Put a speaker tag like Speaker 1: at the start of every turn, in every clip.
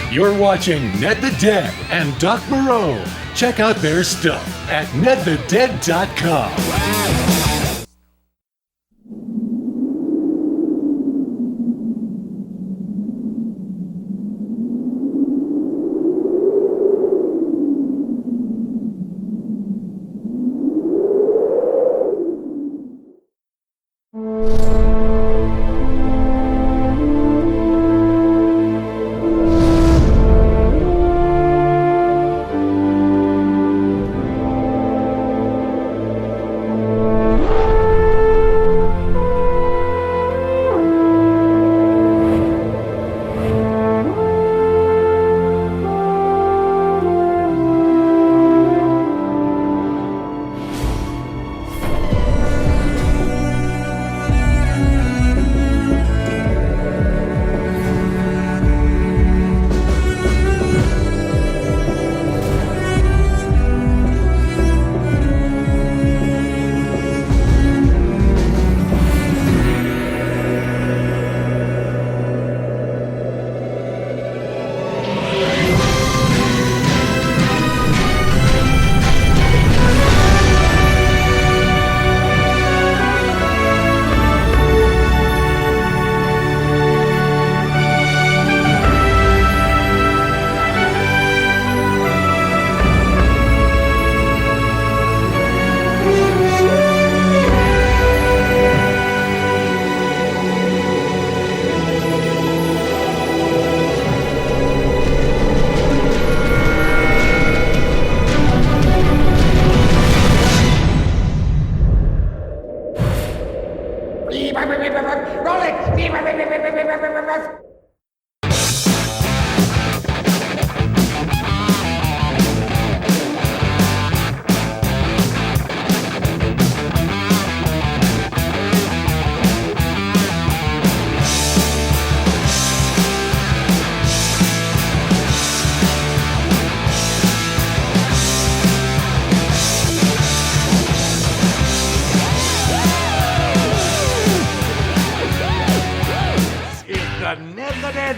Speaker 1: You're watching Ned the Dead and Doc Moreau. Check out their stuff at nedthedead.com.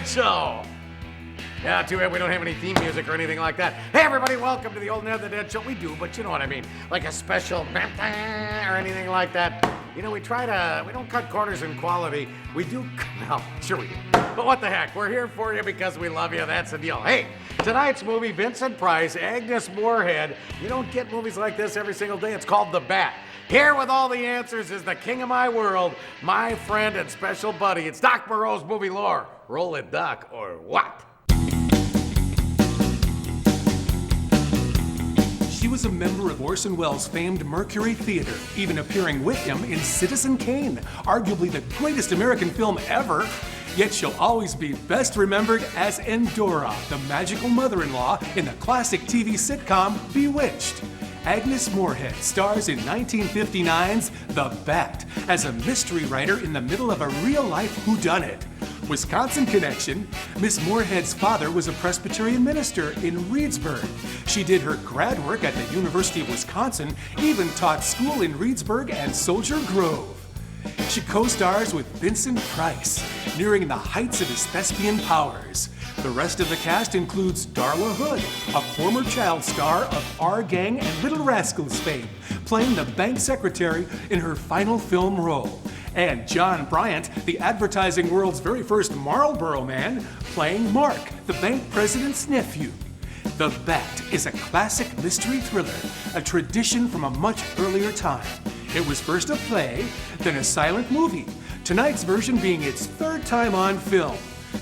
Speaker 2: Show. Yeah, too bad we don't have any theme music or anything like that. Hey everybody, welcome to the old Ned the Dead Show. We do, but you know what I mean. Like a special or anything like that. You know, we don't cut corners in quality. We do, no, sure we do. But what the heck, we're here for you because we love you, that's the deal. Hey, tonight's movie, Vincent Price, Agnes Moorehead. You don't get movies like this every single day. It's called The Bat. Here with all the answers is the king of my world, my friend and special buddy. It's Doc Moreau's movie lore. Roll it, Doc, or what?
Speaker 3: She was a member of Orson Welles' famed Mercury Theater, even appearing with him in Citizen Kane, arguably the greatest American film ever. Yet she'll always be best remembered as Endora, the magical mother-in-law in the classic TV sitcom Bewitched. Agnes Moorehead stars in 1959's The Bat as a mystery writer in the middle of a real-life whodunit. Wisconsin connection, Miss Moorehead's father was a Presbyterian minister in Reedsburg. She did her grad work at the University of Wisconsin, even taught school in Reedsburg and Soldier Grove. She co-stars with Vincent Price, nearing the heights of his thespian powers. The rest of the cast includes Darla Hood, a former child star of Our Gang and Little Rascals fame, playing the bank secretary in her final film role. And John Bryant, the advertising world's very first Marlboro man, playing Mark, the bank president's nephew. The Bat is a classic mystery thriller, a tradition from a much earlier time. It was first a play, then a silent movie, tonight's version being its third time on film.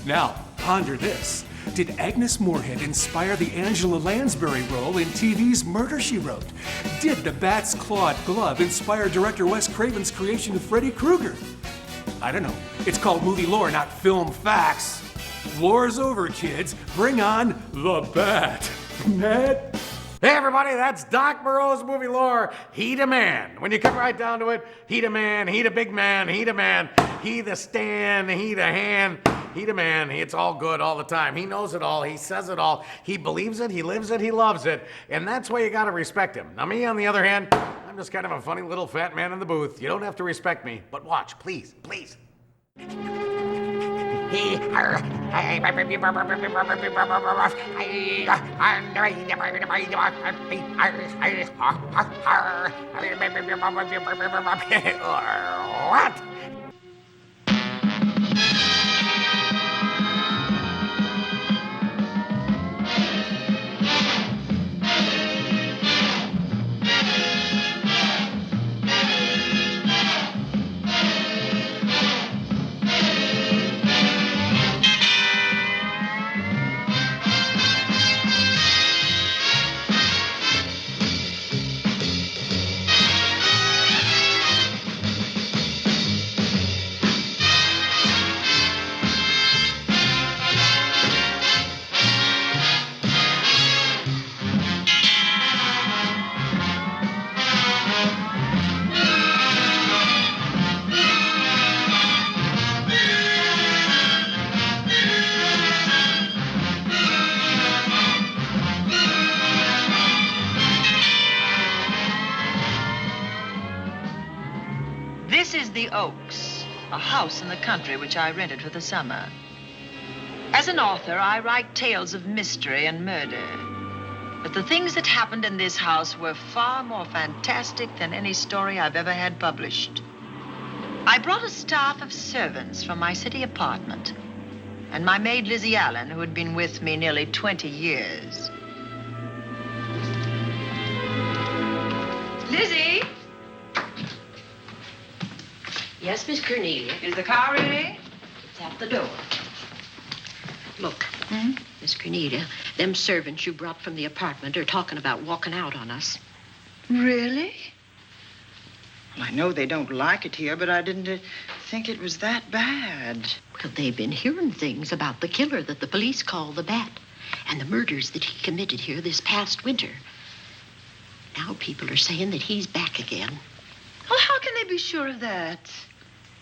Speaker 3: Now, ponder this. Did Agnes Moorehead inspire the Angela Lansbury role in TV's Murder, She Wrote? Did the Bat's clawed glove inspire director Wes Craven's creation of Freddy Krueger? I don't know. It's called movie lore, not film facts. Lore's over, kids. Bring on The Bat. Ned?
Speaker 2: Hey everybody, that's Doc Moreau's movie lore. He the man. When you come right down to it, he the man, he the big man, he the man, he the stand, he the hand, he the man. It's all good all the time. He knows it all, he says it all, he believes it, he lives it, he loves it, and that's why you gotta respect him. Now me, on the other hand, I'm just kind of a funny little fat man in the booth. You don't have to respect me, but watch, please, please. What?
Speaker 4: This is the Oaks, a house in the country which I rented for the summer. As an author, I write tales of mystery and murder. But the things that happened in this house were far more fantastic than any story I've ever had published. I brought a staff of servants from my city apartment, and my maid Lizzie Allen, who had been with me nearly 20 years. Lizzie?
Speaker 5: Yes, Miss Cornelia.
Speaker 4: Is the car ready?
Speaker 5: It's at the door. Look, Miss Cornelia, them servants you brought from the apartment are talking about walking out on us.
Speaker 4: Really?
Speaker 6: Well, I know they don't like it here, but I didn't think it was that bad.
Speaker 5: Well, they've been hearing things about the killer that the police call the Bat and the murders that he committed here this past winter. Now people are saying that he's back again.
Speaker 4: Well, how can they be sure of that?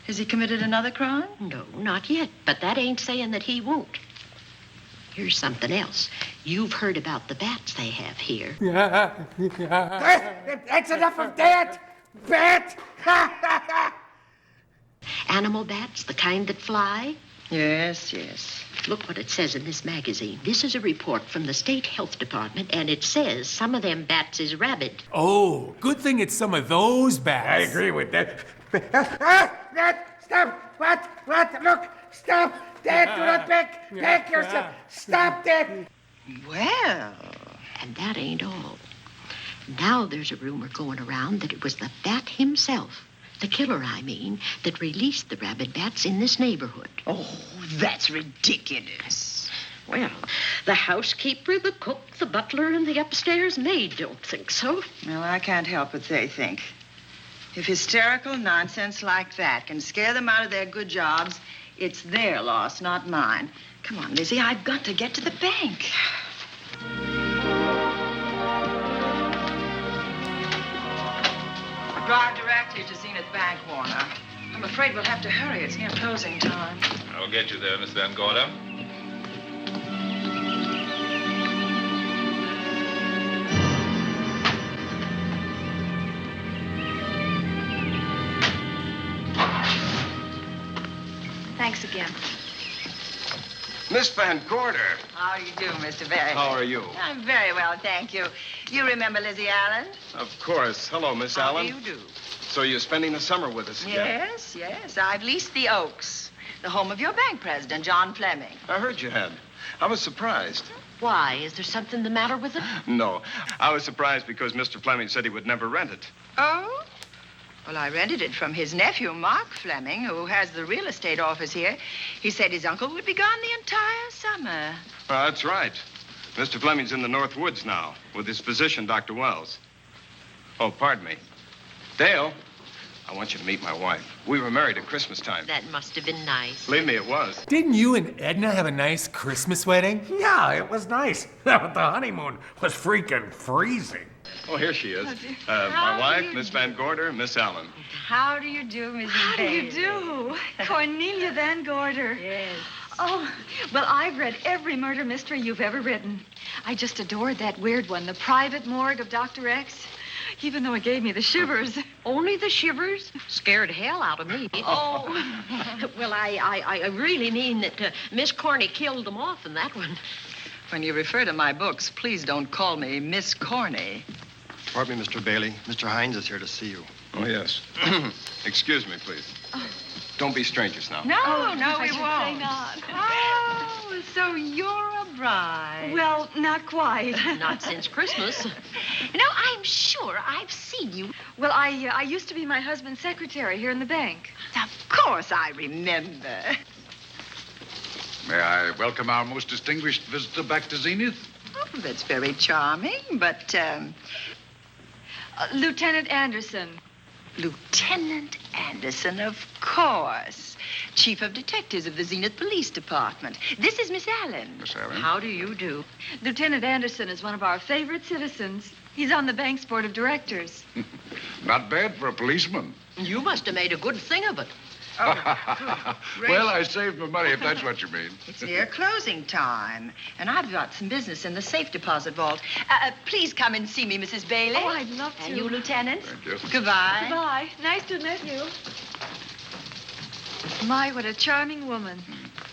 Speaker 4: Has he committed another crime?
Speaker 5: No, not yet, but that ain't saying that he won't. Here's something else. You've heard about the bats they have here.
Speaker 2: That's enough of that! Bat!
Speaker 5: Animal bats, the kind that fly.
Speaker 6: Yes, yes.
Speaker 5: Look what it says in this magazine. This is a report from the State Health Department, and it says some of them bats is rabid.
Speaker 3: Oh, good thing it's some of those bats.
Speaker 2: I agree with that. Stop! What? Look! Stop! Dad, do not back yourself! Stop that!
Speaker 6: Well,
Speaker 5: And that ain't all. Now there's a rumor going around that it was the bat himself, the killer, I mean, that released the rabid bats in this neighborhood.
Speaker 6: oh, that's ridiculous.
Speaker 5: Well, the housekeeper, the cook, the butler, and the upstairs maid don't think so.
Speaker 6: Well, I can't help what they think. If hysterical nonsense like that can scare them out of their good jobs, it's their loss, not mine. Come on, Lizzie, I've got to get to the bank. Drive directly to Zenith Bank, Warner. I'm afraid we'll have to hurry. It's near closing time.
Speaker 7: I'll get you there, Miss Van Gorder.
Speaker 8: Thanks again.
Speaker 9: Miss Van Gorder.
Speaker 6: How do you do, Mr. Barry?
Speaker 9: How are you?
Speaker 6: I'm very well, thank you. You remember Lizzie Allen?
Speaker 9: Of course. Hello, Miss
Speaker 6: How
Speaker 9: Allen.
Speaker 6: do you do?
Speaker 9: So you're spending the summer with us again?
Speaker 6: Yes. I've leased the Oaks, the home of your bank president, John Fleming.
Speaker 9: I heard you had. I was surprised.
Speaker 5: Why? Is there something the matter with it?
Speaker 9: No. I was surprised because Mr. Fleming said he would never rent it.
Speaker 6: Oh? Well, I rented it from his nephew, Mark Fleming, who has the real estate office here. He said his uncle would be gone the entire summer.
Speaker 9: Well, that's right. Mr. Fleming's in the North Woods now with his physician, Dr. Wells. Oh, pardon me. Dale, I want you to meet my wife. We were married at Christmas time.
Speaker 5: That must have been nice.
Speaker 9: Believe me, it was.
Speaker 3: Didn't you and Edna have a nice Christmas wedding?
Speaker 2: Yeah, it was nice. But the honeymoon was freaking freezing.
Speaker 9: Oh, here she is.
Speaker 6: How
Speaker 9: My
Speaker 6: do
Speaker 9: wife,
Speaker 6: you
Speaker 9: Miss Van Gorder, Miss Allen.
Speaker 6: How do you do, Mrs.
Speaker 8: How do you
Speaker 6: Bailey?
Speaker 8: do? Cornelia Van Gorder.
Speaker 6: Yes.
Speaker 8: Oh, well, I've read every murder mystery you've ever written. I just adored that weird one, The Private Morgue of Dr. X. even though it gave me the shivers.
Speaker 5: Only the shivers? Scared hell out of me. Oh. Well, I really mean that Miss Corney killed them off in that one.
Speaker 6: When you refer to my books, please don't call me Miss Corney.
Speaker 9: Pardon me, Mr. Bailey. Mr. Hines is here to see you. Oh, yes. Excuse me, please. Don't be strangers now.
Speaker 6: No,
Speaker 8: no,
Speaker 6: we
Speaker 8: Say
Speaker 6: won't.
Speaker 8: not.
Speaker 6: Oh, so you're a bride.
Speaker 8: Well, not quite.
Speaker 5: Not since Christmas.
Speaker 8: No, I'm sure I've seen you. Well, I used to be my husband's secretary here in the bank.
Speaker 6: Of course I remember.
Speaker 10: May I welcome our most distinguished visitor back to Zenith?
Speaker 6: Oh, that's very charming, but,
Speaker 8: Lieutenant Anderson.
Speaker 6: Lieutenant Anderson, of course. Chief of Detectives of the Zenith Police Department. This is Miss Allen.
Speaker 10: Miss Allen?
Speaker 5: How do you do?
Speaker 8: Lieutenant Anderson is one of our favorite citizens. He's on the bank's board of directors.
Speaker 10: Not bad for a policeman.
Speaker 5: You must have made a good thing of it.
Speaker 10: Well, I saved my money, if that's what you mean.
Speaker 6: It's near closing time, and I've got some business in the safe deposit vault. Please come and see me, Mrs. Bailey.
Speaker 8: Oh, I'd love to.
Speaker 6: And you, Lieutenant.
Speaker 10: Thank you.
Speaker 6: Goodbye.
Speaker 8: Goodbye. Nice to meet you. My, what a charming woman.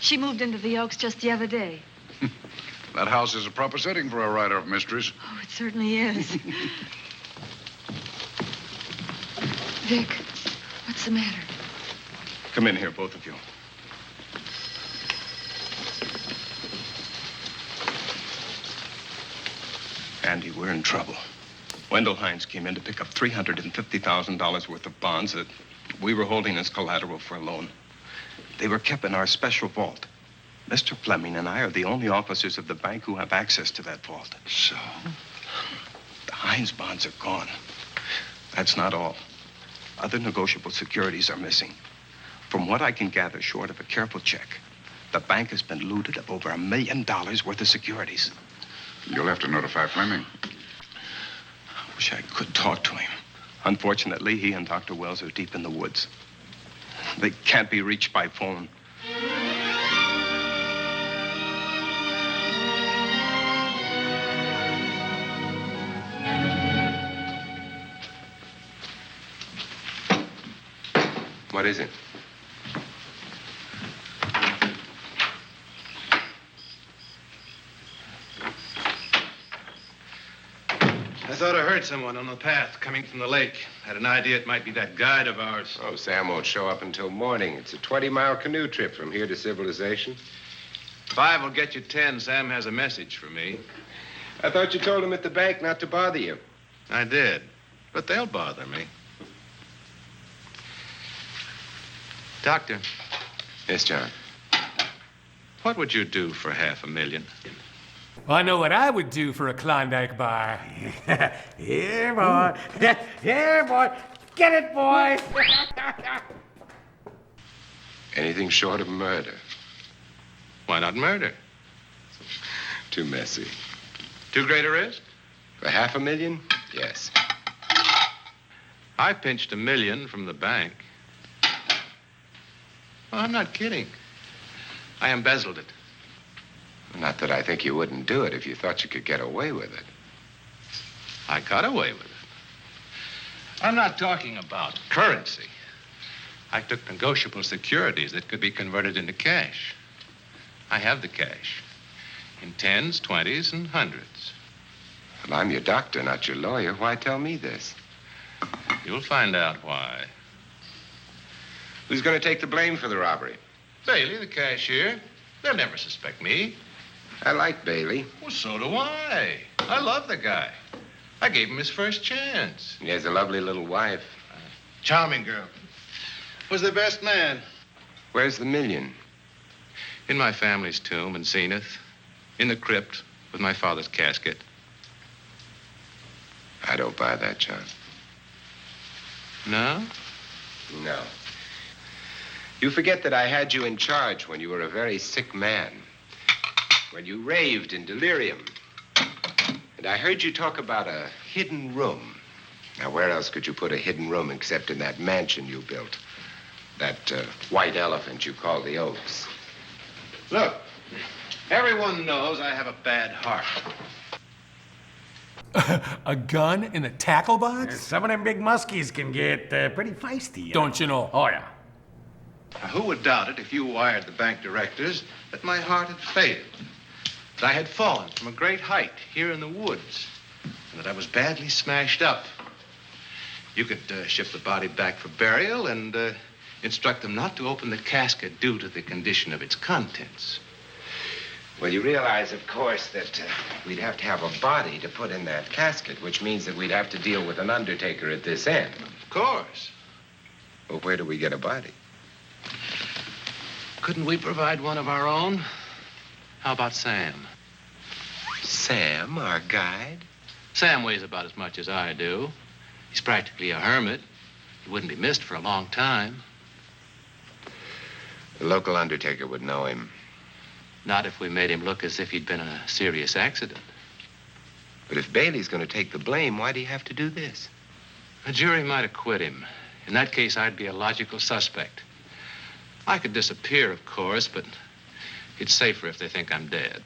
Speaker 8: She moved into the Oaks just the other day.
Speaker 10: That house is a proper setting for a writer of mysteries.
Speaker 8: Oh, it certainly is. Vic, what's the matter?
Speaker 9: Come in here, both of you. Andy, we're in trouble. Wendell Hines came in to pick up $350,000 worth of bonds that we were holding as collateral for a loan. They were kept in our special vault. Mr. Fleming and I are the only officers of the bank who have access to that vault.
Speaker 10: So?
Speaker 9: The Hines bonds are gone. That's not all. Other negotiable securities are missing. From what I can gather, short of a careful check, the bank has been looted of over $1 million worth of securities.
Speaker 10: You'll have to notify Fleming.
Speaker 9: I wish I could talk to him. Unfortunately, he and Dr. Wells are deep in the woods. They can't be reached by phone.
Speaker 11: What is it?
Speaker 12: I thought I heard someone on the path coming from the lake. Had an idea it might be that guide of ours.
Speaker 11: Oh, Sam won't show up until morning. It's a 20-mile canoe trip from here to civilization.
Speaker 12: 5 will get you 10. Sam has a message for me.
Speaker 11: I thought you told him at the bank not to bother you.
Speaker 12: I did, but they'll bother me. Doctor.
Speaker 11: Yes, John.
Speaker 12: What would you do for $500,000?
Speaker 3: Well, I know what I would do for a Klondike bar.
Speaker 2: Here, boy. Here, boy. Get it, boy.
Speaker 11: Anything short of murder.
Speaker 12: Why not murder?
Speaker 11: Too messy.
Speaker 12: Too great a risk?
Speaker 11: For $500,000? Yes.
Speaker 12: I pinched $1 million from the bank. Well, I'm not kidding. I embezzled it.
Speaker 11: Not that I think you wouldn't do it if you thought you could get away with it.
Speaker 12: I got away with it. I'm not talking about currency. I took negotiable securities that could be converted into cash. I have the cash in 10s, 20s, and 100s.
Speaker 11: Well, I'm your doctor, not your lawyer. Why tell me this?
Speaker 12: You'll find out why.
Speaker 11: Who's going to take the blame for the robbery?
Speaker 12: Bailey, the cashier. They'll never suspect me.
Speaker 11: I like Bailey.
Speaker 12: Well, so do I. I love the guy. I gave him his first chance.
Speaker 11: He has a lovely little wife.
Speaker 12: Charming girl. Was the best man.
Speaker 11: Where's the $1 million?
Speaker 12: In my family's tomb in Zenith. In the crypt with my father's casket.
Speaker 11: I don't buy that, John.
Speaker 12: No?
Speaker 11: No. You forget that I had you in charge when you were a very sick man. When you raved in delirium. And I heard you talk about a hidden room. Now, where else could you put a hidden room except in that mansion you built? That white elephant you call the Oaks.
Speaker 12: Look, everyone knows I have a bad heart.
Speaker 3: A gun in the tackle box?
Speaker 2: Some of them big muskies can get pretty feisty.
Speaker 3: Don't you know?
Speaker 2: Oh, yeah.
Speaker 12: Now, who would doubt it if you wired the bank directors that my heart had failed, that I had fallen from a great height here in the woods, and that I was badly smashed up? You could ship the body back for burial and instruct them not to open the casket due to the condition of its contents.
Speaker 11: Well, you realize, of course, that we'd have to have a body to put in that casket, which means that we'd have to deal with an undertaker at this end.
Speaker 12: Of course.
Speaker 11: Well, where do we get a body?
Speaker 12: Couldn't we provide one of our own? How about Sam?
Speaker 11: Sam, our guide?
Speaker 12: Sam weighs about as much as I do. He's practically a hermit. He wouldn't be missed for a long time.
Speaker 11: The local undertaker would know him.
Speaker 12: Not if we made him look as if he'd been in a serious accident.
Speaker 11: But if Bailey's going to take the blame, why'd he have to do this?
Speaker 12: A jury might acquit him. In that case, I'd be a logical suspect. I could disappear, of course, but it's safer if they think I'm dead.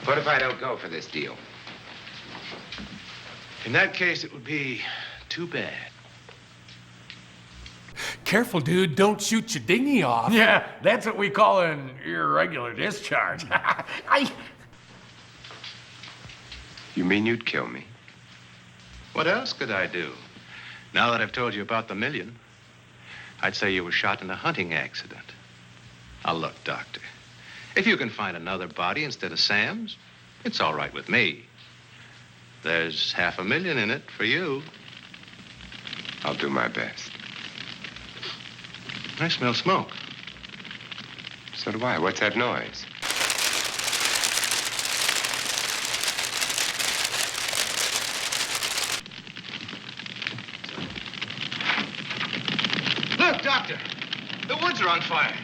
Speaker 11: What if I don't go for this deal?
Speaker 12: In that case, it would be too bad.
Speaker 3: Careful, dude. Don't shoot your dinghy off.
Speaker 2: Yeah, that's what we call an irregular discharge.
Speaker 11: You mean you'd kill me?
Speaker 12: What else could I do? Now that I've told you about the $1 million, I'd say you were shot in a hunting accident. Now, look, Doctor, if you can find another body instead of Sam's, it's all right with me. There's $500,000 in it for you.
Speaker 11: I'll do my best.
Speaker 12: I smell smoke.
Speaker 11: So do I. What's that noise?
Speaker 12: Look, Doctor, the woods are on fire.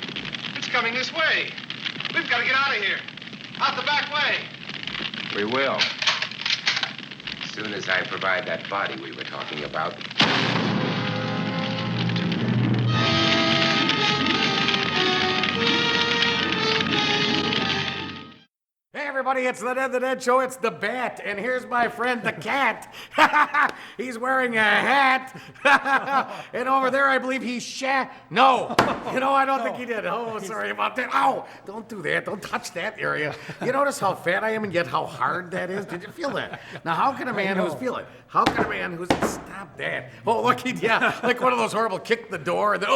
Speaker 12: It's coming this way. We've got to get out of here. Out the back way.
Speaker 11: We will. As soon as I provide that body we were talking about.
Speaker 2: Hey, everybody, it's the Dead the Dead Show. It's the Bat, and here's my friend, the Cat. He's wearing a hat. And over there, I believe he's No. You know, I don't think he did. Oh, sorry about that. Ow! Don't do that. Don't touch that area. You notice how fat I am and yet how hard that is? Did you feel that? Now, how can a man who's How can a man who's... Stop that. Oh, look, like one of those horrible kick the door. And then,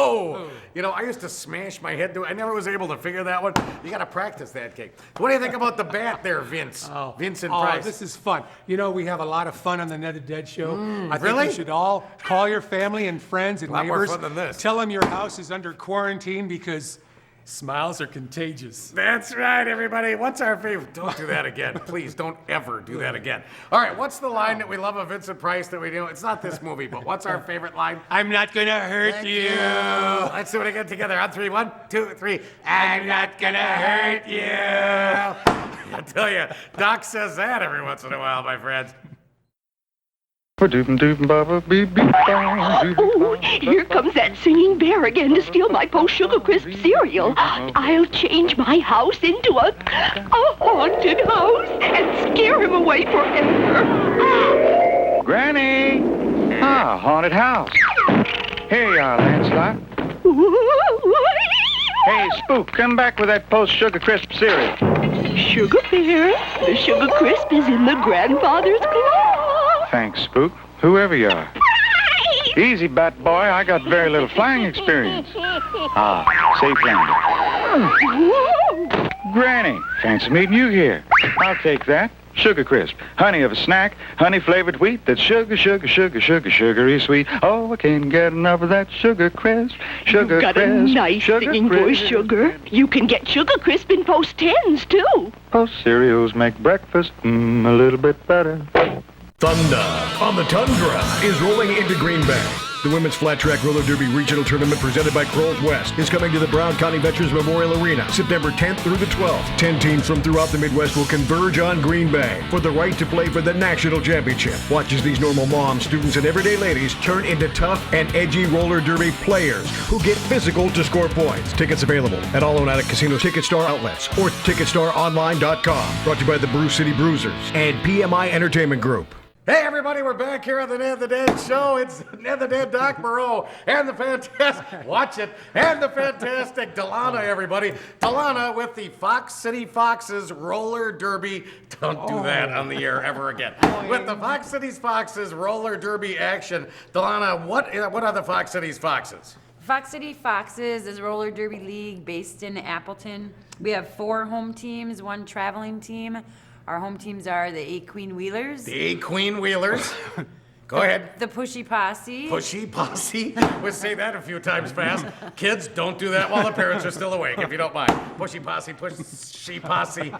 Speaker 2: you know, I used to smash my head. I never was able to figure that one. You got to practice that kick. What do you think about the Bat there, Vince? Vincent Price.
Speaker 3: This is fun. You know, we have a lot of fun on the Ned the Dead Show. I think
Speaker 2: really?
Speaker 3: you should all call your family and friends and
Speaker 2: a lot
Speaker 3: neighbors.
Speaker 2: more fun than this.
Speaker 3: Tell them your house is under quarantine because smiles are contagious.
Speaker 2: That's right, everybody. What's our favorite? Don't do that again. Please, don't ever do that again. All right, what's the line that we love of Vincent Price that we do? It's not this movie, but what's our favorite line?
Speaker 3: I'm not gonna hurt you.
Speaker 2: Let's do it again together. On 3, 1, 2, 3. I'm not gonna hurt you. I tell you, Doc says that every once in a while, my friends.
Speaker 13: Oh, here comes that singing bear again to steal my post-sugar crisp cereal. I'll change my house into a haunted house and scare him away forever.
Speaker 14: Granny! Ah, haunted house. Here you are, Lancelot. Hey, Spook, come back with that post-sugar crisp cereal.
Speaker 13: Sugar bear, the sugar crisp is in the grandfather's claw.
Speaker 14: Thanks, Spook, whoever you are. Easy, Bat Boy. I got very little flying experience. Ah, safe landing. Granny, fancy meeting you here. I'll take that. Sugar crisp. Honey of a snack. Honey-flavored wheat that's sugary sweet. Oh, I can't get enough of that sugar crisp. Sugar
Speaker 13: You've got
Speaker 14: crisp.
Speaker 13: a nice
Speaker 14: sugar
Speaker 13: singing voice,
Speaker 14: crisp.
Speaker 13: Sugar. You can get sugar crisp in Post 10s, too.
Speaker 14: Post cereals make breakfast a little bit better.
Speaker 1: Thunder on the Tundra is rolling into Green Bay.
Speaker 15: The Women's Flat Track Roller Derby Regional Tournament presented by Kroll's West is coming to the Brown County Veterans Memorial Arena September 10th through the 12th. 10 teams from throughout the Midwest will converge on Green Bay for the right to play for the national championship. Watch as these normal moms, students, and everyday ladies turn into tough and edgy roller derby players who get physical to score points. Tickets available at all Oneida Casino Ticket Star outlets or TicketStarOnline.com. Brought to you by the Brew City Bruisers and PMI Entertainment Group.
Speaker 2: Hey, everybody, we're back here on the Ned the Dead Show. It's Ned the Dead Doc Moreau and the fantastic, watch it, and the fantastic Delana, everybody. Delana with the Fox City Foxes Roller Derby. Don't do that on the air ever again. With the Fox City Foxes Roller Derby action. Delana, what are the Fox City Foxes?
Speaker 16: Fox City Foxes is a roller derby league based in Appleton. We have 4 home teams, 1 traveling team. Our home teams are the 8 Queen Wheelers.
Speaker 2: The 8 Queen Wheelers. Go ahead.
Speaker 16: The Pushy Posse.
Speaker 2: Pushy Posse. We'll say that a few times fast. Kids, don't do that while the parents are still awake, if you don't mind. Pushy Posse, Pushy Posse.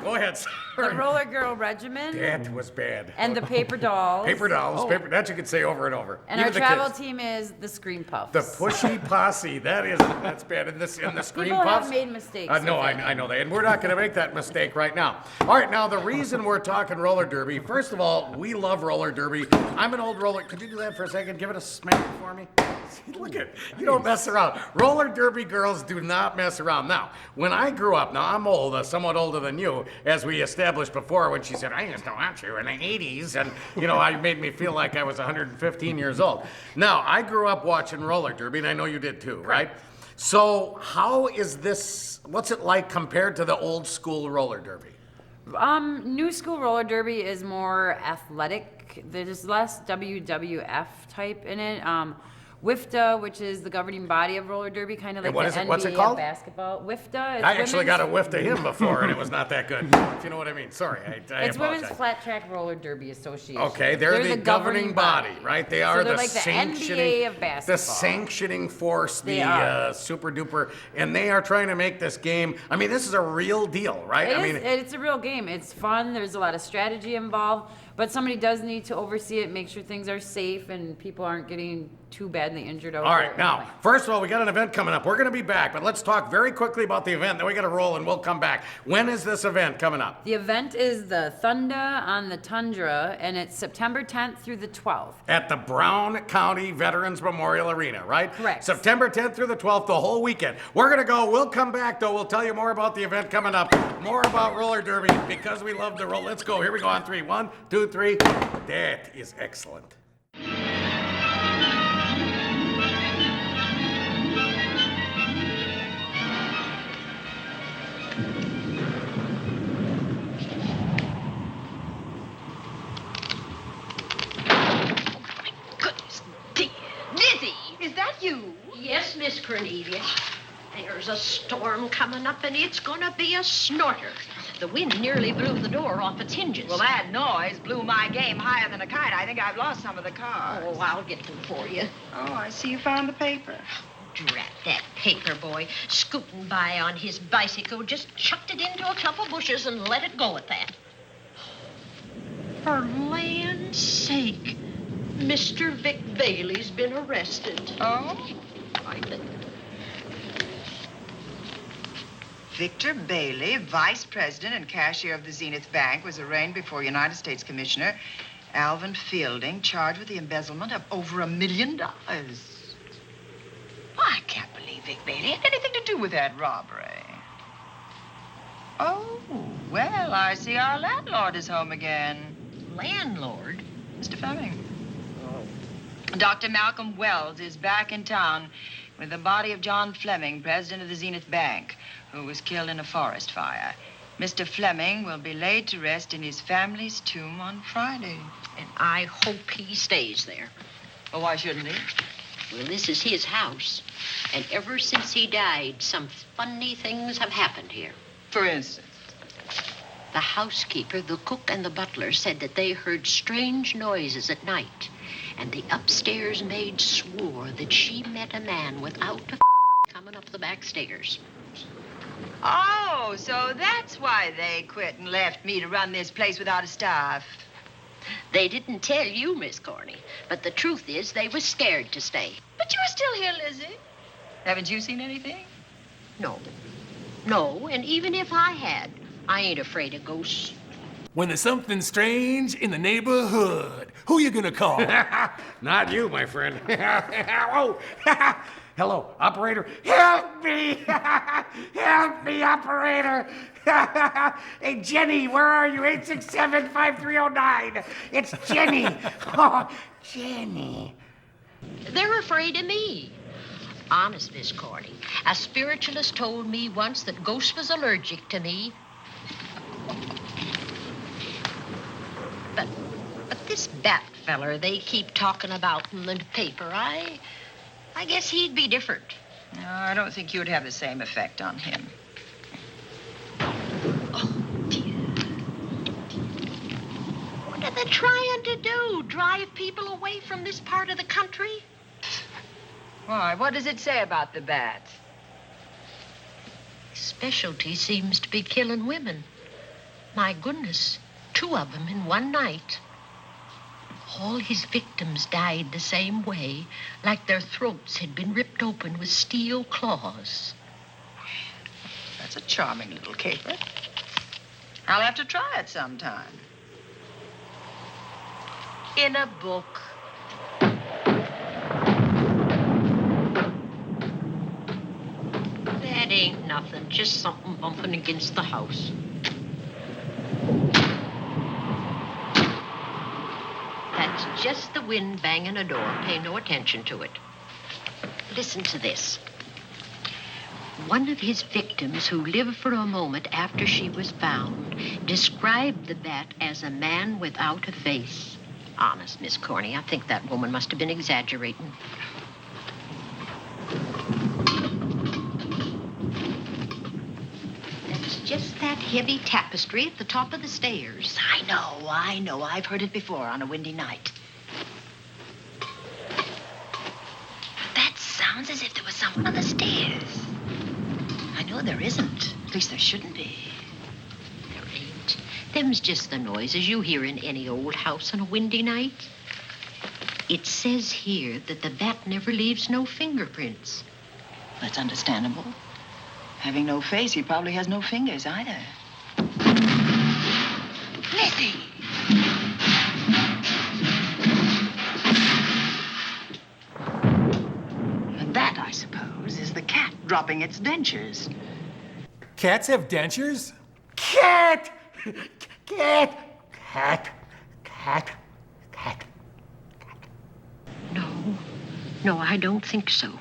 Speaker 2: Go ahead, sorry.
Speaker 16: The Roller Girl Regiment.
Speaker 2: That was bad.
Speaker 16: And the Paper Dolls.
Speaker 2: Paper Dolls. That you could say over and over.
Speaker 16: And
Speaker 2: even
Speaker 16: our travel team is the Scream Puffs.
Speaker 2: The Pushy Posse. that's bad. And the Scream Puffs.
Speaker 16: People have made mistakes.
Speaker 2: No, I know that. And we're not going to make that mistake right now. All right, now the reason we're talking roller derby, first of all, we love roller derby. I'm an old roller. Could you do that for a second? Give it a smack for me. See, look at it. You don't mess around. Roller derby girls do not mess around. Now, when I grew up, now I'm old, somewhat older than you, as we established before when she said, I used to watch you in the 80s, and, I made me feel like I was 115 years old. Now, I grew up watching roller derby, and I know you did too, right? So how is this, what's it like compared to the old school roller derby?
Speaker 16: New school roller derby is more athletic. There's less WWF type in it. WIFTA, which is the governing body of roller derby, kind of like the NBA
Speaker 2: What's it called?
Speaker 16: Of basketball. WIFTA.
Speaker 2: I actually got a whiff to him before, and it was not that good. If you know what I mean. Sorry, I
Speaker 16: It's
Speaker 2: apologize.
Speaker 16: Women's Flat Track Roller Derby Association.
Speaker 2: Okay, they're the governing body, right? They are
Speaker 16: they're
Speaker 2: the
Speaker 16: like the
Speaker 2: sanctioning,
Speaker 16: NBA of basketball.
Speaker 2: the sanctioning force,
Speaker 16: They
Speaker 2: the
Speaker 16: are.
Speaker 2: super duper, and they are trying to make this game. I mean, this is a real deal, right?
Speaker 16: It's a real game. It's fun. There's a lot of strategy involved, but somebody does need to oversee it, make sure things are safe, and people aren't getting too badly injured over
Speaker 2: All
Speaker 16: it.
Speaker 2: right, now, first of all, we got an event coming up. We're going to be back, but let's talk very quickly about the event. Then we got to roll, and we'll come back. When is this event coming up?
Speaker 16: The event is the Thunder on the Tundra, and it's September 10th through the 12th.
Speaker 2: At the Brown County Veterans Memorial Arena, right?
Speaker 16: Correct.
Speaker 2: September 10th through the 12th, the whole weekend. We're going to go. We'll come back, though. We'll tell you more about the event coming up, more about roller derby, because we love to roll. Let's go. Here we go on 3. 1, 2, 3. That is excellent.
Speaker 5: Lizzie, is that you? Yes, Miss Cornelia. There's a storm coming up, and it's gonna be a snorter. The wind nearly blew the door off its hinges.
Speaker 6: Well, that noise blew my game higher than a kite. I think I've lost some of the cars.
Speaker 5: Oh, I'll get them for you.
Speaker 6: Oh, I see you found the paper.
Speaker 5: Drat that paper boy, scooting by on his bicycle, just chucked it into a clump of bushes and let it go at that. For land's sake, Mr. Vic Bailey's been arrested.
Speaker 6: Oh?
Speaker 5: I think.
Speaker 6: Victor Bailey, vice president and cashier of the Zenith Bank, was arraigned before United States Commissioner Alvin Fielding, charged with the embezzlement of over $1 million. I can't believe Vic Bailey had anything to do with that robbery. Oh, well, I see our landlord is home again.
Speaker 5: Landlord?
Speaker 6: Mr. Fleming. Dr. Malcolm Wells is back in town with the body of John Fleming, president of the Zenith Bank, who was killed in a forest fire. Mr. Fleming will be laid to rest in his family's tomb on Friday.
Speaker 5: And I hope he stays there.
Speaker 6: Well, why shouldn't he?
Speaker 5: Well, this is his house. And ever since he died, some funny things have happened here.
Speaker 6: For instance?
Speaker 5: The housekeeper, the cook, and the butler said that they heard strange noises at night. And the upstairs maid swore that she met a man without a coming up the back stairs.
Speaker 6: Oh, so that's why they quit and left me to run this place without a staff.
Speaker 5: They didn't tell you, Miss Corny, but the truth is they was scared to stay.
Speaker 6: But you're still here, Lizzie. Haven't you seen anything?
Speaker 5: No. No, and even if I had, I ain't afraid of ghosts.
Speaker 3: When there's something strange in the neighborhood, who you gonna call?
Speaker 2: Not you, my friend. Oh, hello, operator. Help me! Help me, operator! Hey, Jenny, where are you? 867-5309. It's Jenny. Oh, Jenny.
Speaker 5: They're afraid of me. Honest, Miss Corny. A spiritualist told me once that ghosts was allergic to me. But this Bat feller they keep talking about in the paper, I guess he'd be different.
Speaker 6: No, I don't think you'd have the same effect on him.
Speaker 5: What are they trying to do? Drive people away from this part of the country?
Speaker 6: Why, what does it say about the Bat?
Speaker 5: His specialty seems to be killing women. My goodness, 2 of them in one night. All his victims died the same way, like their throats had been ripped open with steel claws.
Speaker 6: That's a charming little caper. I'll have to try it sometime.
Speaker 5: In a book. That ain't nothing, just something bumping against the house. That's just the wind banging a door. Pay no attention to it. Listen to this. One of his victims who lived for a moment after she was found described the Bat as a man without a face. Honest, Miss Corny, I think that woman must have been exaggerating. That's just that heavy tapestry at the top of the stairs.
Speaker 6: I know. I've heard it before on a windy night. That sounds as if there was someone on the stairs. I know there isn't. At least there shouldn't be.
Speaker 5: There ain't. Them's just the noises you hear in any old house on a windy night. It says here that the Bat never leaves no fingerprints.
Speaker 6: That's understandable. Having no face, he probably has no fingers either. Lizzie! And that, I suppose, is the cat dropping its dentures.
Speaker 3: Cats have dentures?
Speaker 2: Cat! Cat! Cat! Cat! Cat!
Speaker 5: No, I don't think so.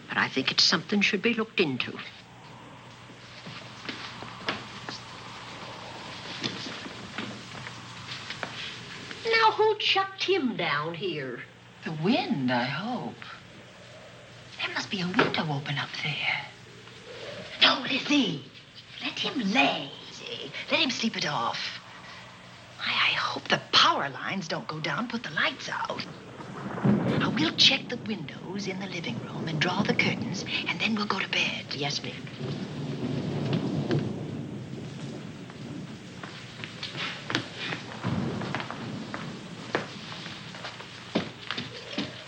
Speaker 5: But I think it's something should be looked into. Now, who chucked him down here?
Speaker 6: The wind, I hope. There must be a window open up there. No, Lizzie. Let him lay. Let him sleep it off. I hope the power lines don't go down, put the lights out. Now, we'll check the windows in the living room and draw the curtains, and then we'll go to bed.
Speaker 5: Yes, ma'am.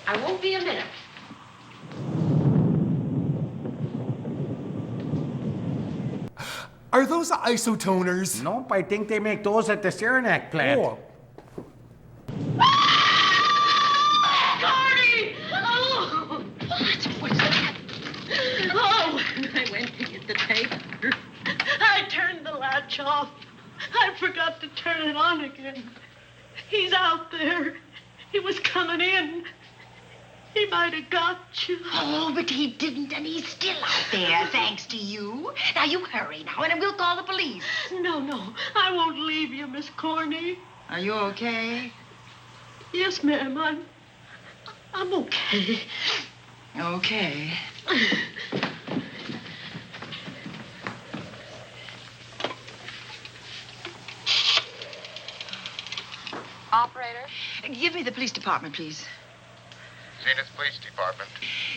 Speaker 5: I won't be a minute.
Speaker 3: Are those isotoners?
Speaker 2: Nope, I think they make those at the Saranac plant.
Speaker 3: Oh.
Speaker 5: Corny! Oh! What's that? Oh, I went to get the tape. I turned the latch off. I forgot to turn it on again. He's out there. He was coming in. He might have got you.
Speaker 6: Oh, but he didn't, and he's still out there, thanks to you. Now, you hurry now, and we'll call the police.
Speaker 5: No, I won't leave you, Miss Corny.
Speaker 6: Are you okay?
Speaker 5: Yes, ma'am, I'm okay.
Speaker 6: Okay.
Speaker 8: Operator?
Speaker 6: Give me the police department, please.
Speaker 17: Zenith Police Department.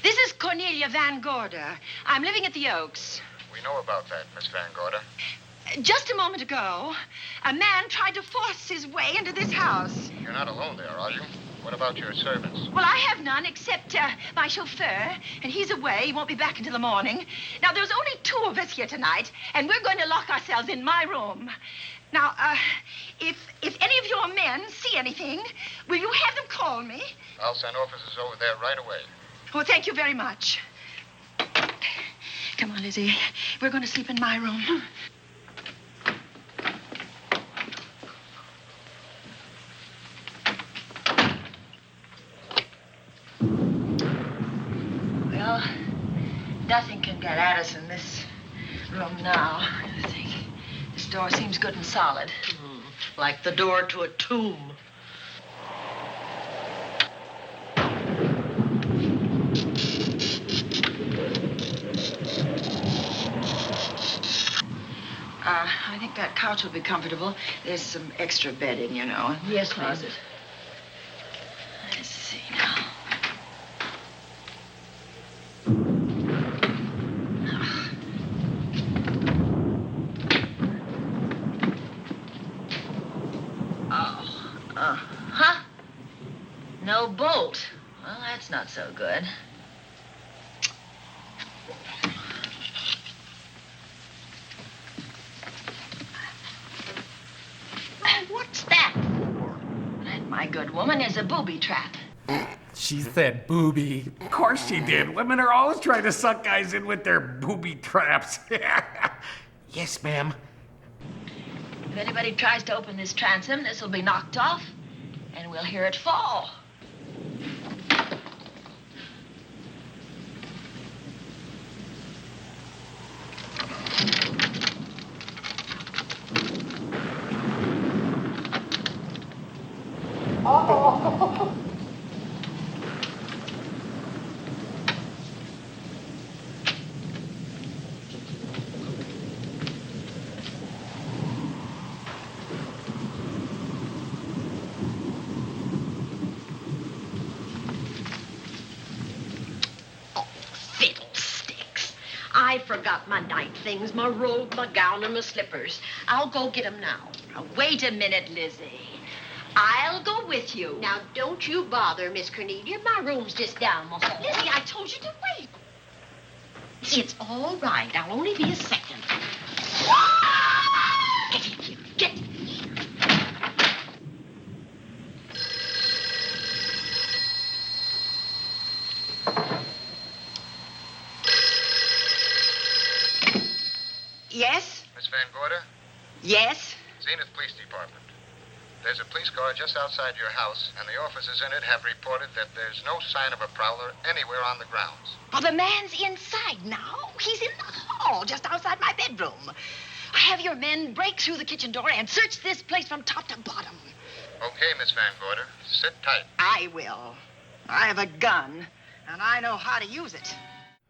Speaker 6: This is Cornelia Van Gorder. I'm living at the Oaks.
Speaker 17: We know about that, Miss Van Gorder.
Speaker 6: Just a moment ago, a man tried to force his way into this house.
Speaker 17: You're not alone there, are you? What about your servants?
Speaker 6: Well, I have none except my chauffeur, and he's away. He won't be back until the morning. Now, there's only 2 of us here tonight, and we're going to lock ourselves in my room. Now, if any of your men see anything, will you have them call me?
Speaker 17: I'll send officers over there right away.
Speaker 6: Well, thank you very much. Come on, Lizzie. We're going to sleep in my room. Well, nothing can get at us in this room now, I think. This door seems good and solid.
Speaker 5: Like the door to a tomb.
Speaker 6: I think that couch will be comfortable. There's some extra bedding, you know.
Speaker 5: Yes,
Speaker 6: closet. Let's see now.
Speaker 5: Huh? No bolt. Well, that's not so good. Oh, what's that for?
Speaker 6: That, my good woman, is a booby trap.
Speaker 2: She said booby. Of course she did. Women are always trying to suck guys in with their booby traps. Yes, ma'am.
Speaker 6: If anybody tries to open this transom, this will be knocked off, and we'll hear it fall.
Speaker 5: Oh. I forgot my night things, my robe, my gown, and my slippers. I'll go get them now.
Speaker 6: Now, wait a minute, Lizzie. I'll go with you.
Speaker 5: Now, don't you bother, Miss Cornelia. My room's just down the hall.
Speaker 6: Lizzie, I told you to wait.
Speaker 5: It's all right. I'll only be a second. Get in here. Get in here.
Speaker 6: Yes?
Speaker 17: Miss Van Gorder?
Speaker 6: Yes?
Speaker 17: Zenith Police Department. There's a police car just outside your house, and the officers in it have reported that there's no sign of a prowler anywhere on the grounds.
Speaker 6: Well, the man's inside now. He's in the hall, just outside my bedroom. Have your men break through the kitchen door and search this place from top to bottom.
Speaker 17: Okay, Miss Van Gorder. Sit tight.
Speaker 6: I will. I have a gun, and I know how to use it.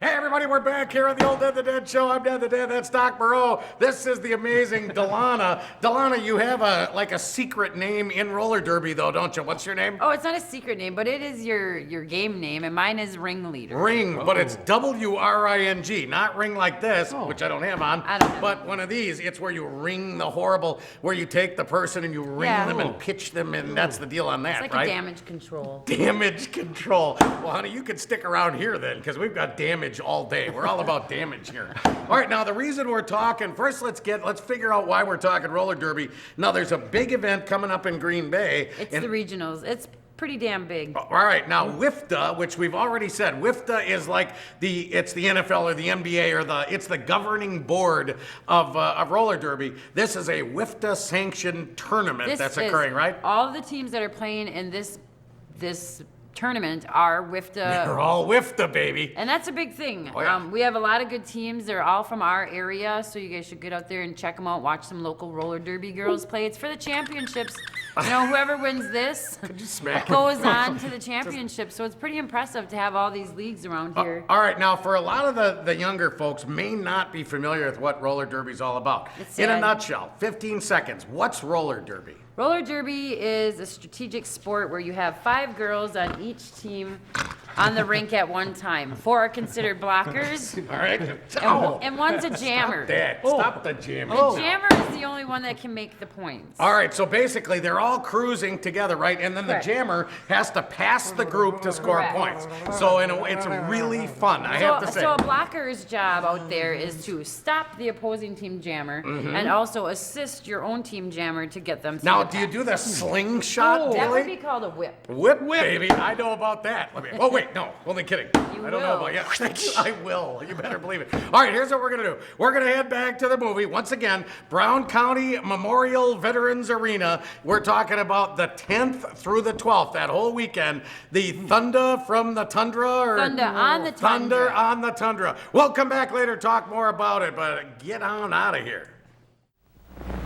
Speaker 2: Hey everybody, we're back here on the Old Dead the Dead show. I'm Dead the Dead, that's Doc Moreau. This is the amazing Delana. Delana, you have a secret name in roller derby though, don't you? What's your name?
Speaker 16: Oh, it's not a secret name, but it is your game name, and mine is Ringleader.
Speaker 2: Ring, but it's W-R-I-N-G, not ring like this, which I don't have on, but one of these, it's where you ring the horrible, where you take the person and you ring them and pitch them, and that's the deal on that,
Speaker 16: it's like
Speaker 2: right?
Speaker 16: a damage control.
Speaker 2: Damage control. Well, honey, you can stick around here then, because we've got damage all day. We're all about damage here. All right, now the reason we're talking, first let's figure out why we're talking roller derby. Now there's a big event coming up in Green Bay.
Speaker 16: It's the regionals. It's pretty damn big.
Speaker 2: All right, now WIFTA, which we've already said, WIFTA is like it's the NFL or the NBA or it's the governing board of roller derby. This is a WIFTA sanctioned tournament that's occurring, right?
Speaker 16: All of the teams that are playing in this tournament are WIFTA.
Speaker 2: They're all WIFTA, baby.
Speaker 16: And that's a big thing.
Speaker 2: Oh, yeah.
Speaker 16: We have a lot of good teams. They're all from our area, so you guys should get out there and check them out. Watch some local roller derby girls play. It's for the championships. You know, whoever wins this goes on to the championship. So it's pretty impressive to have all these leagues around here.
Speaker 2: All right, now for a lot of the younger folks may not be familiar with what roller derby is all about. In a nutshell, 15 seconds, what's roller derby?
Speaker 16: Roller derby is a strategic sport where you have 5 girls on each team, on the rink at one time. 4 are considered blockers.
Speaker 2: All right.
Speaker 16: And one's a jammer.
Speaker 2: Stop the jammer.
Speaker 16: The jammer is the only one that can make the points.
Speaker 2: All right, so basically they're all cruising together, right? And then
Speaker 16: Correct.
Speaker 2: the jammer has to pass the group to score
Speaker 16: Correct.
Speaker 2: points. So in a way, it's really fun, I have to say.
Speaker 16: So a blocker's job out there is to stop the opposing team jammer and also assist your own team jammer to get them through
Speaker 2: Now,
Speaker 16: the
Speaker 2: do you
Speaker 16: pass.
Speaker 2: do the slingshot,
Speaker 16: That
Speaker 2: Billy?
Speaker 16: would be called a whip.
Speaker 2: Whip, baby. I know about that. Oh, wait, no. Only kidding. I don't know
Speaker 16: will.
Speaker 2: about I will. You better believe it. All right, here's what we're going to do. We're going to head back to the movie. Once again, Brown County Memorial Veterans Arena. We're talking about the 10th through the 12th, that whole weekend. The Thunder from the Tundra? Or
Speaker 16: Thunder on the Tundra.
Speaker 2: Thunder on the Tundra. We'll come back later, talk more about it, but get on out of here.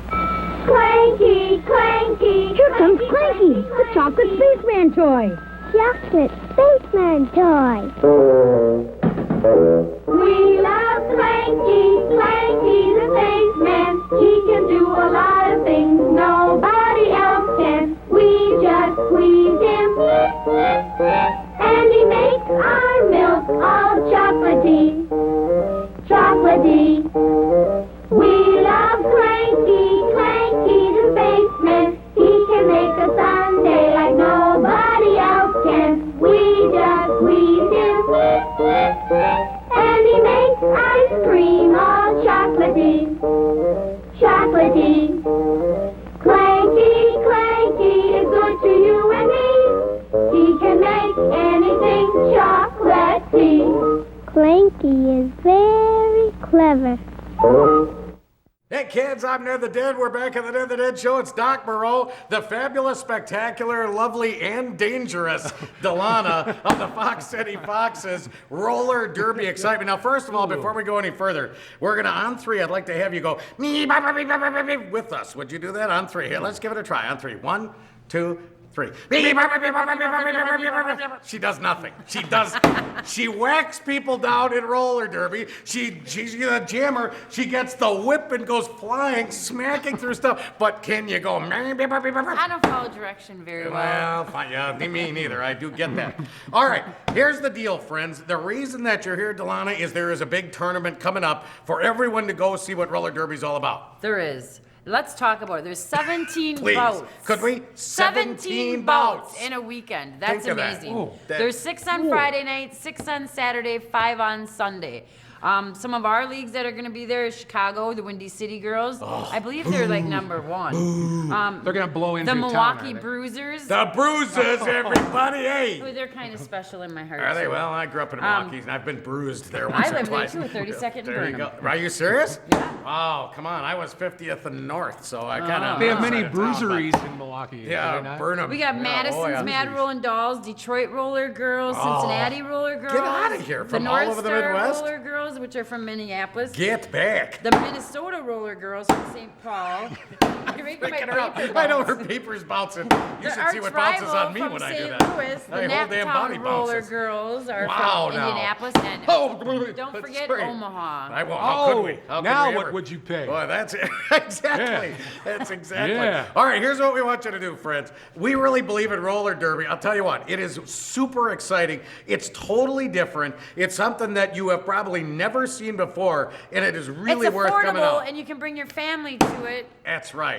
Speaker 18: Clanky, Clanky. Here comes Clanky, the chocolate spaceman toy. Chocolate spaceman toy. We love Clanky, Clanky the spaceman. He can do a lot of things nobody else can. We just squeeze him, and he makes our milk all chocolatey, chocolatey. We love Clanky, Clanky the spaceman. He can make a sundae like nobody else can. We just squeeze him, and he makes ice cream all chocolatey, chocolatey. Clanky, Clanky is good to you and me. He can make anything chocolatey. Clanky is very clever.
Speaker 2: Hey kids, I'm Ned the Dead. We're back at the Ned the Dead Show. It's Doc Moreau, the fabulous, spectacular, lovely, and dangerous Delana of the Fox City Foxes roller derby excitement. Now, first of all, before we go any further, we're going to, on 3, I'd like to have you go with us. Would you do that on 3? Here, let's give it a try. On 3. 1, 2, 3. She does nothing. She whacks people down in roller derby. She's a jammer. She gets the whip and goes flying, smacking through stuff. But can you go?
Speaker 16: I don't follow direction very well.
Speaker 2: Well, fine. Yeah, me neither. I do get that. All right, here's the deal, friends. The reason that you're here, Delana, is there is a big tournament coming up for everyone to go see what roller derby's all about.
Speaker 16: There is. Let's talk about it. There's 17
Speaker 2: Please.
Speaker 16: Bouts.
Speaker 2: Could we?
Speaker 16: 17 bouts in a weekend. That's
Speaker 2: Think of that.
Speaker 16: amazing.
Speaker 2: Ooh,
Speaker 16: There's 6 on Friday night, 6 on Saturday, 5 on Sunday. Some of our leagues that are going to be there is Chicago, the Windy City Girls. I believe they're like number 1.
Speaker 3: They're going to blow into
Speaker 16: the
Speaker 3: town,
Speaker 16: Milwaukee
Speaker 3: are they?
Speaker 16: Bruisers.
Speaker 2: The Bruisers, everybody, hey!
Speaker 16: Oh, they're kind of special in my heart.
Speaker 2: Are they?
Speaker 16: too.
Speaker 2: Well, I grew up in Milwaukee, and I've been bruised there once
Speaker 16: I
Speaker 2: or
Speaker 16: lived there
Speaker 2: twice.
Speaker 16: too, 32nd and
Speaker 2: There you
Speaker 16: Burnham.
Speaker 2: go. Are you serious?
Speaker 16: Yeah.
Speaker 2: Oh, come on. I was 50th and North, so I kind of...
Speaker 3: They have many bruiseries in Milwaukee. do they
Speaker 2: Yeah,
Speaker 3: not?
Speaker 2: Burnham.
Speaker 16: We got
Speaker 2: Yeah,
Speaker 16: Madison's
Speaker 2: boy,
Speaker 16: Mad Rolling Dolls, Detroit Roller Girls, Cincinnati Roller Girls.
Speaker 2: Get outta here, from
Speaker 16: the
Speaker 2: all
Speaker 16: North
Speaker 2: over the
Speaker 16: Star
Speaker 2: Midwest?
Speaker 16: Roller Girls, which are from Minneapolis.
Speaker 2: Get back.
Speaker 16: The Minnesota Roller Girls from St. Paul. You're making my paper
Speaker 2: I know her
Speaker 16: bounce.
Speaker 2: paper's bouncing. You
Speaker 16: The
Speaker 2: should see what bounces on me
Speaker 16: from
Speaker 2: when I do
Speaker 16: St.
Speaker 2: that.
Speaker 16: Louis, the
Speaker 2: My whole damn body
Speaker 16: Naptown Roller
Speaker 2: bounces.
Speaker 16: Girls are
Speaker 2: Wow,
Speaker 16: from
Speaker 2: now.
Speaker 16: Indianapolis, and don't forget
Speaker 2: Sorry.
Speaker 16: Omaha.
Speaker 2: I won't. How could we? How could
Speaker 3: now
Speaker 2: we
Speaker 3: what
Speaker 2: ever?
Speaker 3: would you pay?
Speaker 2: Boy, that's it. Exactly. That's exactly.
Speaker 3: Yeah.
Speaker 2: All right, here's what we want you to do, friends. We really believe in roller derby. I'll tell you what, it is super exciting. It's totally different. It's something that you have probably never seen before, and it is really
Speaker 16: it's
Speaker 2: worth coming out.
Speaker 16: affordable, and you can bring your family to it.
Speaker 2: That's right.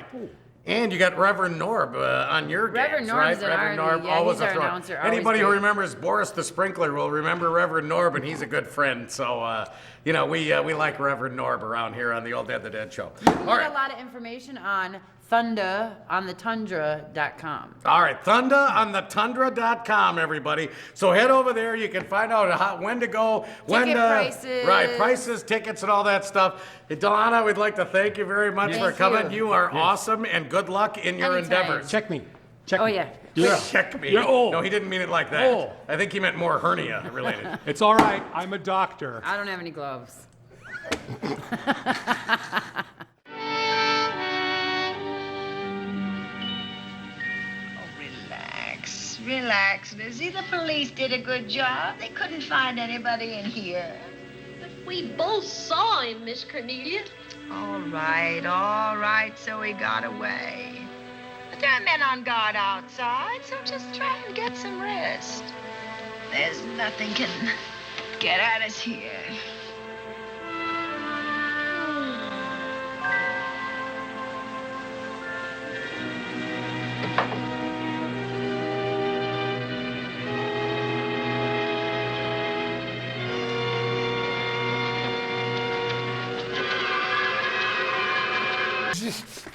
Speaker 2: And you got Reverend Norb on your
Speaker 16: Reverend
Speaker 2: games,
Speaker 16: Norb's
Speaker 2: right?
Speaker 16: in our
Speaker 2: Reverend Norb,
Speaker 16: league. Yeah,
Speaker 2: always
Speaker 16: he's
Speaker 2: a
Speaker 16: our
Speaker 2: throw.
Speaker 16: announcer, always
Speaker 2: Anybody who
Speaker 16: great.
Speaker 2: remembers Boris the Sprinkler will remember Reverend Norb, and he's a good friend. So, we like Reverend Norb around here on the Old Dead the Dead show.
Speaker 16: You can get a lot of information on thunderonthetundra.com.
Speaker 2: All right, thunderonthetundra.com, everybody. So head over there. You can find out when to go, when to...
Speaker 16: prices.
Speaker 2: Right, prices, tickets, and all that stuff. Delana, we'd like to thank you very much for coming. You are awesome, and good luck in your
Speaker 16: Anytime.
Speaker 2: endeavors.
Speaker 3: Check me.
Speaker 16: Oh, yeah.
Speaker 2: Check me.
Speaker 3: You're old.
Speaker 2: No, he didn't mean it like that.
Speaker 3: Oh.
Speaker 2: I think he meant more hernia related.
Speaker 3: It's all right. I'm a doctor.
Speaker 16: I don't have any gloves.
Speaker 6: Relax, Lizzie. The police did a good job. They couldn't find anybody in here.
Speaker 5: But we both saw him, Miss Cornelia.
Speaker 6: All right, so he got away. But there are men on guard outside, so just try and get some rest. There's nothing can get at us here.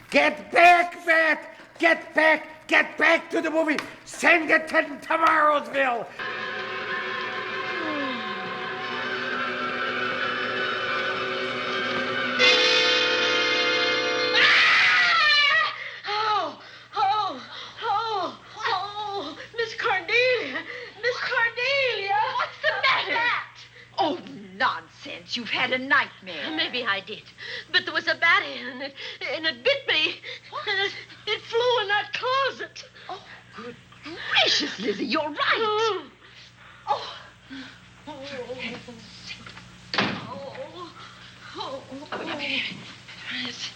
Speaker 2: Get back, Matt! Get back! Get back to the movie! Send it to Tomorrowsville!
Speaker 5: Oh, Miss Cornelia! Miss Cornelia!
Speaker 8: What's the matter?
Speaker 5: Oh, nonsense. You've had a nightmare.
Speaker 8: Maybe I did. But there was a bat and it bit me. And it flew in that closet.
Speaker 5: Oh, good gracious, Lizzie, you're right. Oh. Yes.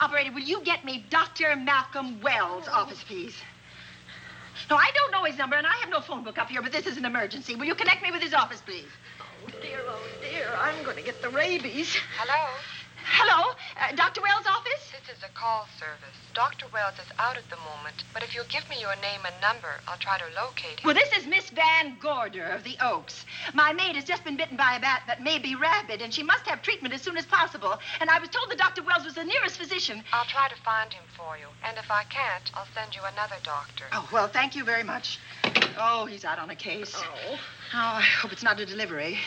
Speaker 5: Operator, will you get me Dr. Malcolm Wells' office, please? No, I don't know his number, and I have no phone book up here, but this is an emergency. Will you connect me with his office, please?
Speaker 8: Oh, dear, I'm going to get the rabies.
Speaker 19: Hello?
Speaker 5: Hello? Dr. Wells' office?
Speaker 19: This is a call service. Dr. Wells is out at the moment, but if you'll give me your name and number, I'll try to locate him.
Speaker 5: Well, this is Miss Van Gorder of the Oaks. My maid has just been bitten by a bat that may be rabid, and she must have treatment as soon as possible. And I was told that Dr. Wells was the nearest physician.
Speaker 19: I'll try to find him for you, and if I can't, I'll send you another doctor.
Speaker 5: Oh, well, thank you very much. Oh, he's out on a case. Oh, I hope it's not a delivery.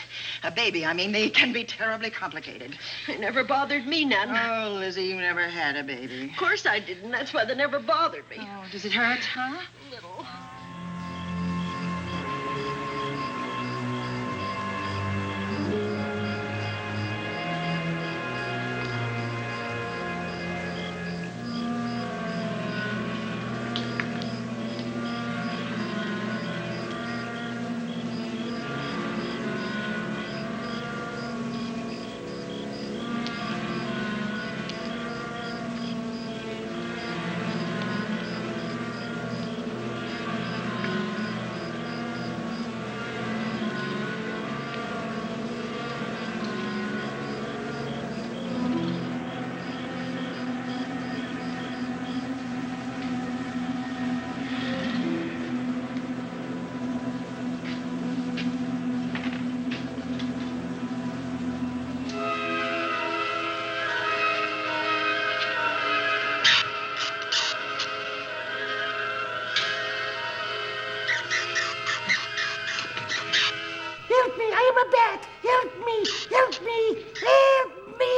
Speaker 5: A baby, I mean. They can be terribly complicated.
Speaker 8: It never bothered me none.
Speaker 5: Oh, Lizzie, you never had a baby.
Speaker 8: Of course I didn't. That's why they never bothered me.
Speaker 5: Oh, does it hurt, huh?
Speaker 8: Little.
Speaker 2: Help me! I am a bat! Help me! Help me! Help me!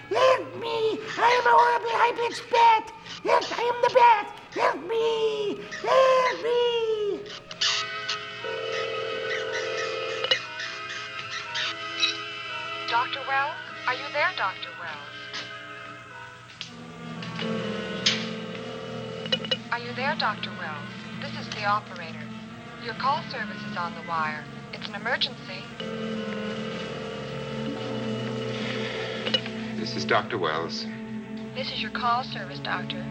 Speaker 2: Help me! I am a horribly high-pitched bat! Help! I am the bat! Help me! Help me!
Speaker 19: Dr. Wells? Are you there, Dr. Wells? Are you there, Dr. Wells? This is the operator. Your call service is on the wire. It's an emergency.
Speaker 11: This is Dr. Wells.
Speaker 19: This is your call service, Doctor.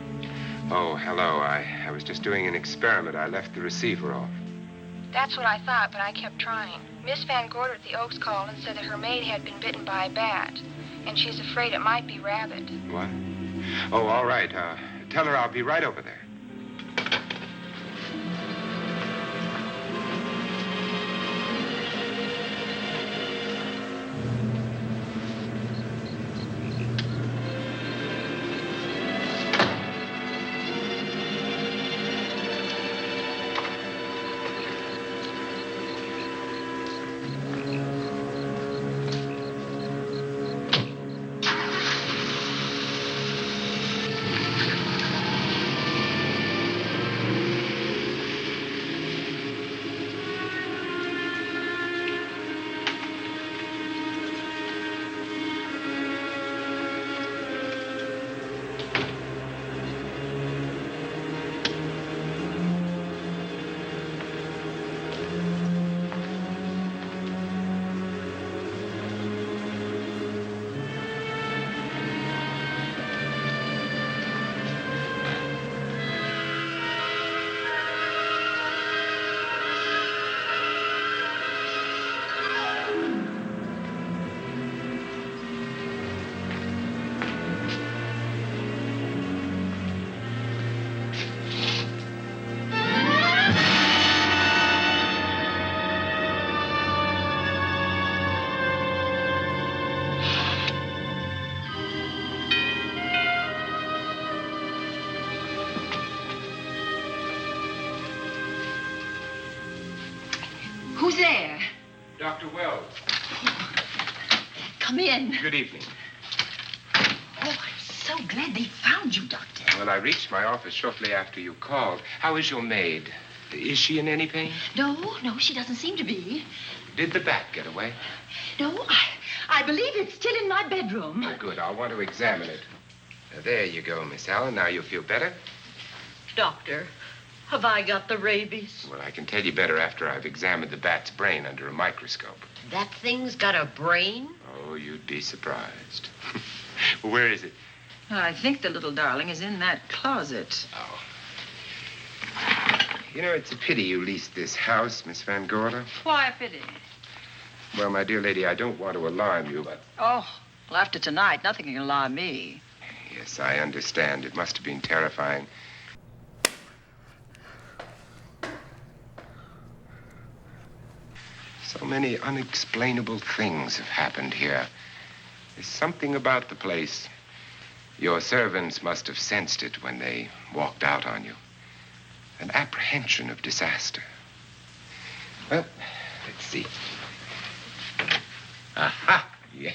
Speaker 11: Oh, hello. I was just doing an experiment. I left the receiver off.
Speaker 19: That's what I thought, but I kept trying. Miss Van Gorder at the Oaks called and said that her maid had been bitten by a bat, and she's afraid it might be rabid.
Speaker 11: What? Oh, all right. Tell her I'll be right over there.
Speaker 6: Who's there?
Speaker 11: Dr. Wells.
Speaker 6: Come in.
Speaker 11: Good evening.
Speaker 6: Oh, I'm so glad they found you, Doctor.
Speaker 11: Well, I reached my office shortly after you called. How is your maid? Is she in any pain?
Speaker 6: No, she doesn't seem to be.
Speaker 11: Did the bat get away?
Speaker 6: No, I believe it's still in my bedroom.
Speaker 11: Oh, good. I'll want to examine it. There you go, Miss Allen. Now you feel better?
Speaker 8: Doctor, have I got the rabies?
Speaker 11: Well, I can tell you better after I've examined the bat's brain under a microscope.
Speaker 8: That thing's got a brain?
Speaker 11: Oh, you'd be surprised. Where is it?
Speaker 6: I think the little darling is in that closet.
Speaker 11: Oh. You know, it's a pity you leased this house, Miss Van Gorder.
Speaker 6: Why a pity?
Speaker 11: Well, my dear lady, I don't want to alarm you, but...
Speaker 6: Oh, well, after tonight, nothing can alarm me.
Speaker 11: Yes, I understand. It must have been terrifying. So many unexplainable things have happened here. There's something about the place. Your servants must have sensed it when they walked out on you. An apprehension of disaster. Well, let's see. Aha! Yes.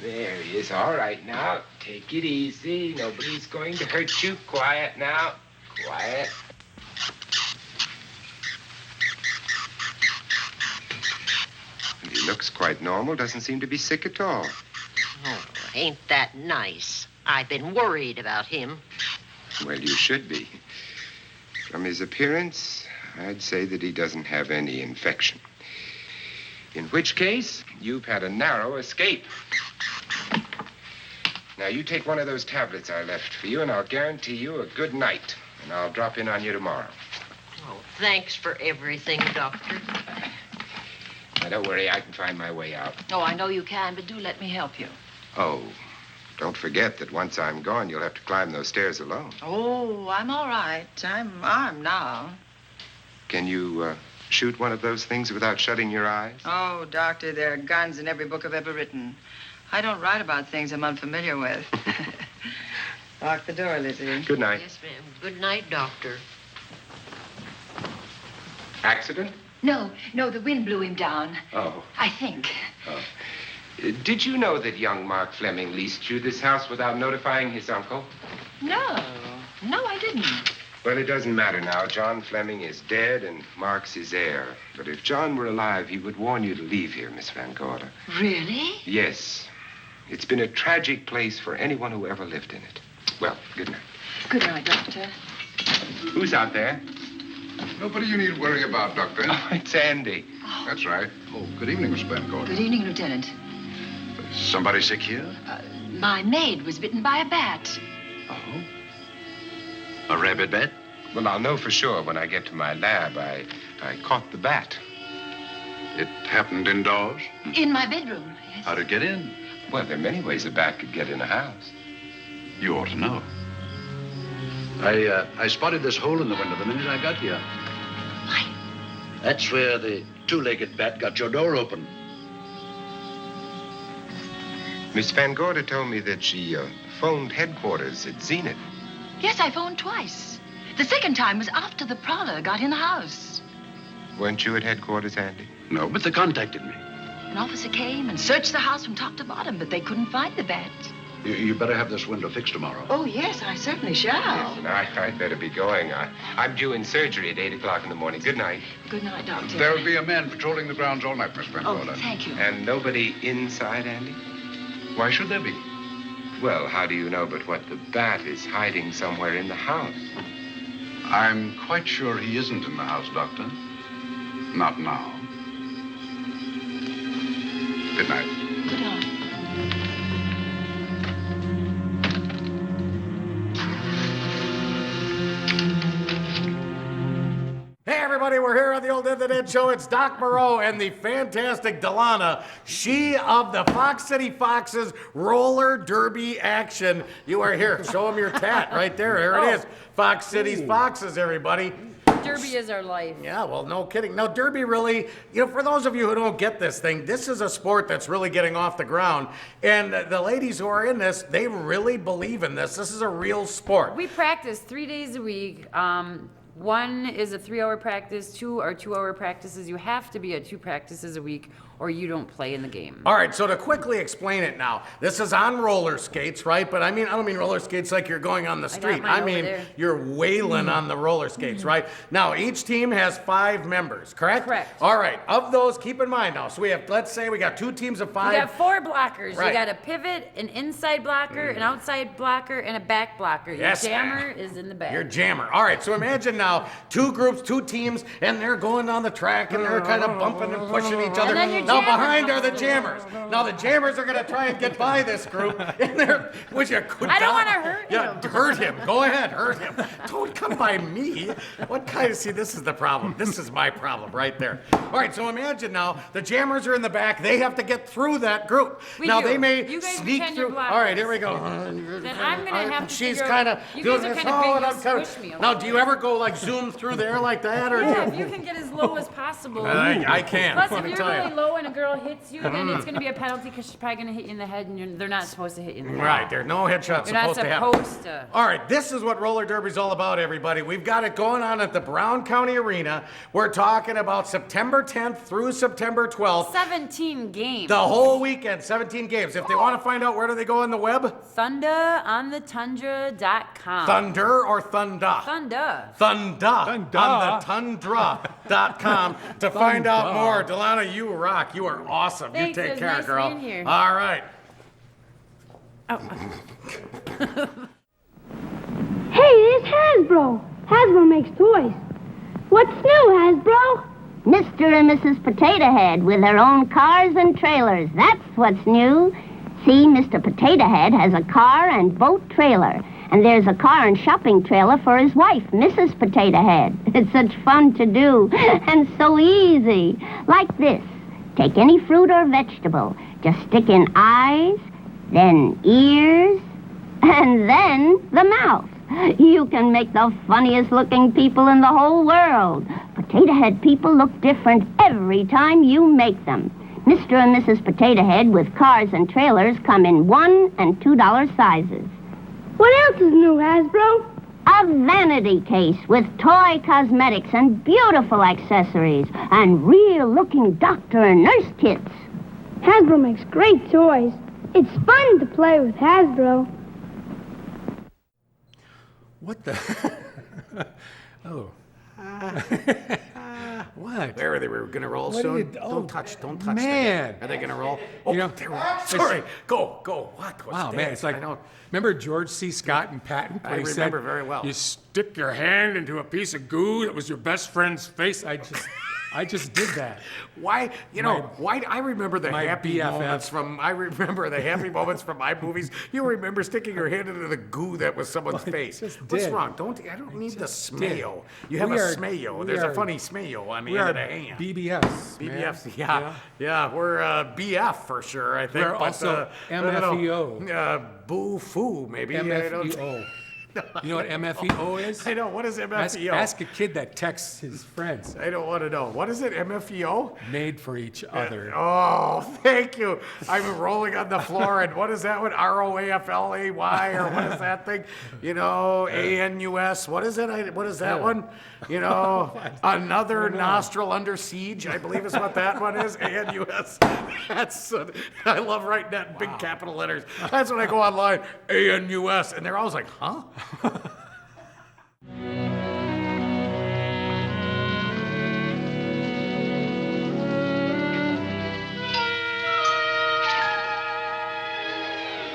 Speaker 11: There he is. All right, now. Take it easy. Nobody's going to hurt you. Quiet now. Quiet. And he looks quite normal. Doesn't seem to be sick at all.
Speaker 8: Oh, ain't that nice? I've been worried about him.
Speaker 11: Well, you should be. From his appearance, I'd say that he doesn't have any infection. In which case, you've had a narrow escape. Now, you take one of those tablets I left for you, and I'll guarantee you a good night. And I'll drop in on you tomorrow.
Speaker 8: Oh, thanks for everything, Doctor.
Speaker 11: Now, don't worry. I can find my way out.
Speaker 6: Oh, I know you can, but do let me help you.
Speaker 11: Oh, don't forget that once I'm gone, you'll have to climb those stairs alone.
Speaker 6: Oh, I'm all right. I'm armed now.
Speaker 11: Can you shoot one of those things without shutting your eyes?
Speaker 6: Oh, Doctor, there are guns in every book I've ever written. I don't write about things I'm unfamiliar with. Lock the door, Lizzie.
Speaker 11: Good night.
Speaker 8: Yes, ma'am. Good night, Doctor.
Speaker 11: Accident?
Speaker 6: No, the wind blew him down.
Speaker 11: Oh.
Speaker 6: I think.
Speaker 11: Oh. Did you know that young Mark Fleming leased you this house without notifying his uncle?
Speaker 6: No, I didn't.
Speaker 11: Well, it doesn't matter now. John Fleming is dead and Mark's his heir. But if John were alive, he would warn you to leave here, Miss Van Gorder.
Speaker 6: Really?
Speaker 11: Yes. It's been a tragic place for anyone who ever lived in it. Well, good night.
Speaker 6: Good night, Doctor.
Speaker 11: Who's out there?
Speaker 10: Nobody you need worry about, Doctor.
Speaker 11: Oh, it's Andy.
Speaker 10: Oh. That's right. Oh, good evening, Miss Van Gorder.
Speaker 6: Good evening, Lieutenant.
Speaker 10: Somebody sick here?
Speaker 6: My maid was bitten by a bat.
Speaker 10: Oh? A rabid bat?
Speaker 11: Well, I'll know for sure when I get to my lab. I caught the bat.
Speaker 10: It happened indoors?
Speaker 6: In my bedroom, yes.
Speaker 10: How'd it get in?
Speaker 11: Well, there are many ways a bat could get in a house.
Speaker 10: You ought to know. I spotted this hole in the window the minute I got here.
Speaker 6: Why?
Speaker 10: That's where the two-legged bat got your door open.
Speaker 11: Miss Van Gorder told me that she phoned headquarters at Zenith.
Speaker 6: Yes, I phoned twice. The second time was after the prowler got in the house.
Speaker 11: Weren't you at headquarters, Andy?
Speaker 10: No, but they contacted me.
Speaker 6: An officer came and searched the house from top to bottom, but they couldn't find the bat.
Speaker 10: You better have this window fixed tomorrow.
Speaker 6: Oh, yes, I certainly shall.
Speaker 11: Yes, and I'd better be going. I'm due in surgery at 8 o'clock in the morning. Good night.
Speaker 6: Good night, Doctor.
Speaker 10: There'll be a man patrolling the grounds all night, Miss Van Gorder.
Speaker 6: Oh, thank you.
Speaker 11: And nobody inside, Andy?
Speaker 10: Why should there be?
Speaker 11: Well, how do you know but what the bat is hiding somewhere in the house?
Speaker 10: I'm quite sure he isn't in the house, Doctor. Not now. Good night.
Speaker 6: Good night.
Speaker 2: Hey, everybody, we're here on the Old Dead the Dead Show. It's Doc Moreau and the fantastic Delana, she of the Fox City Foxes roller derby action. You are here. Show them your tat right there. Here it is. Fox City's Foxes, everybody.
Speaker 16: Derby is our life.
Speaker 2: Yeah, well, no kidding. Now, Derby really, for those of you who don't get this thing, this is a sport that's really getting off the ground. And the ladies who are in this, they really believe in this. This is a real sport.
Speaker 16: We practice 3 days a week. 1 is a 3-hour practice, 2 are 2-hour practices. You have to be at 2 practices a week or you don't play in the game.
Speaker 2: All right, so to quickly explain it now, this is on roller skates, right? But I don't mean roller skates like you're going on the street. I mean, you're wailing on the roller skates, right? Now, each team has 5 members, correct?
Speaker 16: Correct.
Speaker 2: All right, of those, keep in mind now, so we have, let's say we got 2 teams of 5.
Speaker 16: You got 4 blockers.
Speaker 2: Right.
Speaker 16: You got a pivot, an inside blocker, an outside blocker, and a back blocker. Your jammer is in the back.
Speaker 2: Your jammer. All right, so imagine now 2 groups, 2 teams, and they're going down the track and they're kind of bumping and pushing each other. Now behind are the jammers. Now the jammers are going to try and get by this group, and they're, which you could
Speaker 16: I don't want to hurt him.
Speaker 2: Yeah, hurt him. Go ahead, hurt him. Don't come by me. What kind of, see, this is the problem. This is my problem right there. All right, so imagine now the jammers are in the back. They have to get through that group. Now they may sneak through. All right, here we go.
Speaker 16: Then I'm going to have to
Speaker 2: She's
Speaker 16: figure
Speaker 2: kind of
Speaker 16: you
Speaker 2: doing
Speaker 16: guys are
Speaker 2: this.
Speaker 16: kind of big,
Speaker 2: and I'm
Speaker 16: you'll
Speaker 2: kind
Speaker 16: squish me.
Speaker 2: Now, do you ever go like zoom through there like that, or
Speaker 16: Yeah, if you can get as low as possible.
Speaker 2: I can.
Speaker 16: Plus,
Speaker 2: let
Speaker 16: if
Speaker 2: me
Speaker 16: you're
Speaker 2: tell you.
Speaker 16: really low and a girl hits you, then it's going to be a penalty because she's probably going to hit you in the head, and they're not supposed to hit you in the head.
Speaker 2: Right, there's no headshots
Speaker 16: You're not
Speaker 2: supposed to happen.
Speaker 16: supposed to.
Speaker 2: All right, this is what roller derby's all about, everybody. We've got it going on at the Brown County Arena. We're talking about September 10th through September 12th.
Speaker 16: 17 games.
Speaker 2: The whole weekend, 17 games. If they want to find out, where do they go on the web?
Speaker 16: ThunderOnTheTundra.com.
Speaker 2: Thunder or Thunda?
Speaker 16: Thunder.
Speaker 2: Thunda. On the Tundra.com to find out more. Delana, you rock. You are awesome.
Speaker 16: Thanks,
Speaker 2: you
Speaker 16: it
Speaker 2: take
Speaker 16: was
Speaker 2: care,
Speaker 16: nice
Speaker 2: girl.
Speaker 16: being here.
Speaker 2: All right.
Speaker 18: Hey, there's Hasbro. Hasbro makes toys. What's new, Hasbro?
Speaker 20: Mr. and Mrs. Potato Head with their own cars and trailers. That's what's new. See, Mr. Potato Head has a car and boat trailer. And there's a car and shopping trailer for his wife, Mrs. Potato Head. It's such fun to do and so easy. Like this. Take any fruit or vegetable. Just stick in eyes, then ears, and then the mouth. You can make the funniest looking people in the whole world. Potato Head people look different every time you make them. Mr. and Mrs. Potato Head with cars and trailers come in $1 and $2 sizes.
Speaker 18: What else is new, Hasbro?
Speaker 20: A vanity case with toy cosmetics and beautiful accessories and real-looking doctor and nurse kits.
Speaker 18: Hasbro makes great toys. It's fun to play with Hasbro.
Speaker 3: What the? Oh. What?
Speaker 2: There, they were going to roll
Speaker 3: What
Speaker 2: soon.
Speaker 3: did you- oh,
Speaker 2: Don't touch.
Speaker 3: man.
Speaker 2: Are they going to roll? Oh,
Speaker 3: You know,
Speaker 2: they were. Sorry. Go. What? What's
Speaker 3: Wow,
Speaker 2: that?
Speaker 3: man, it's like,
Speaker 2: I know.
Speaker 3: remember George C. Scott and Patton?
Speaker 2: I remember very well.
Speaker 3: You stick your hand into a piece of goo that was your best friend's face. I just did that.
Speaker 2: Why? Why? I remember the
Speaker 3: my
Speaker 2: happy
Speaker 3: BFF.
Speaker 2: moments from. I remember the happy moments from my movies. You remember sticking your hand into the goo that was someone's face. What's
Speaker 3: did.
Speaker 2: wrong? I don't need the smayo. You have
Speaker 3: We
Speaker 2: a
Speaker 3: are-
Speaker 2: smayo.
Speaker 3: we
Speaker 2: There's a
Speaker 3: are-
Speaker 2: funny smayo on the
Speaker 3: We
Speaker 2: end
Speaker 3: are
Speaker 2: of the hand.
Speaker 3: BBFs. man.
Speaker 2: BBFs, yeah, we're BF for sure. I think.
Speaker 3: We're
Speaker 2: but,
Speaker 3: also
Speaker 2: I don't know.
Speaker 3: MFEO.
Speaker 2: Boo foo, maybe. I don't-
Speaker 3: MFEO. You know what MFEO is?
Speaker 2: I know. What is MFEO?
Speaker 3: Ask a kid that texts his friends.
Speaker 2: I don't want to know. What is it? MFEO?
Speaker 3: Made for each other.
Speaker 2: Oh, thank you. I'm rolling on the floor, and what is that one? ROAFLAY, or what is that thing? ANUS. What is it? What is that one? Another nostril under siege, I believe is what that one is. ANUS. I love writing that in big capital letters. That's when I go online, ANUS, and they're always like, huh?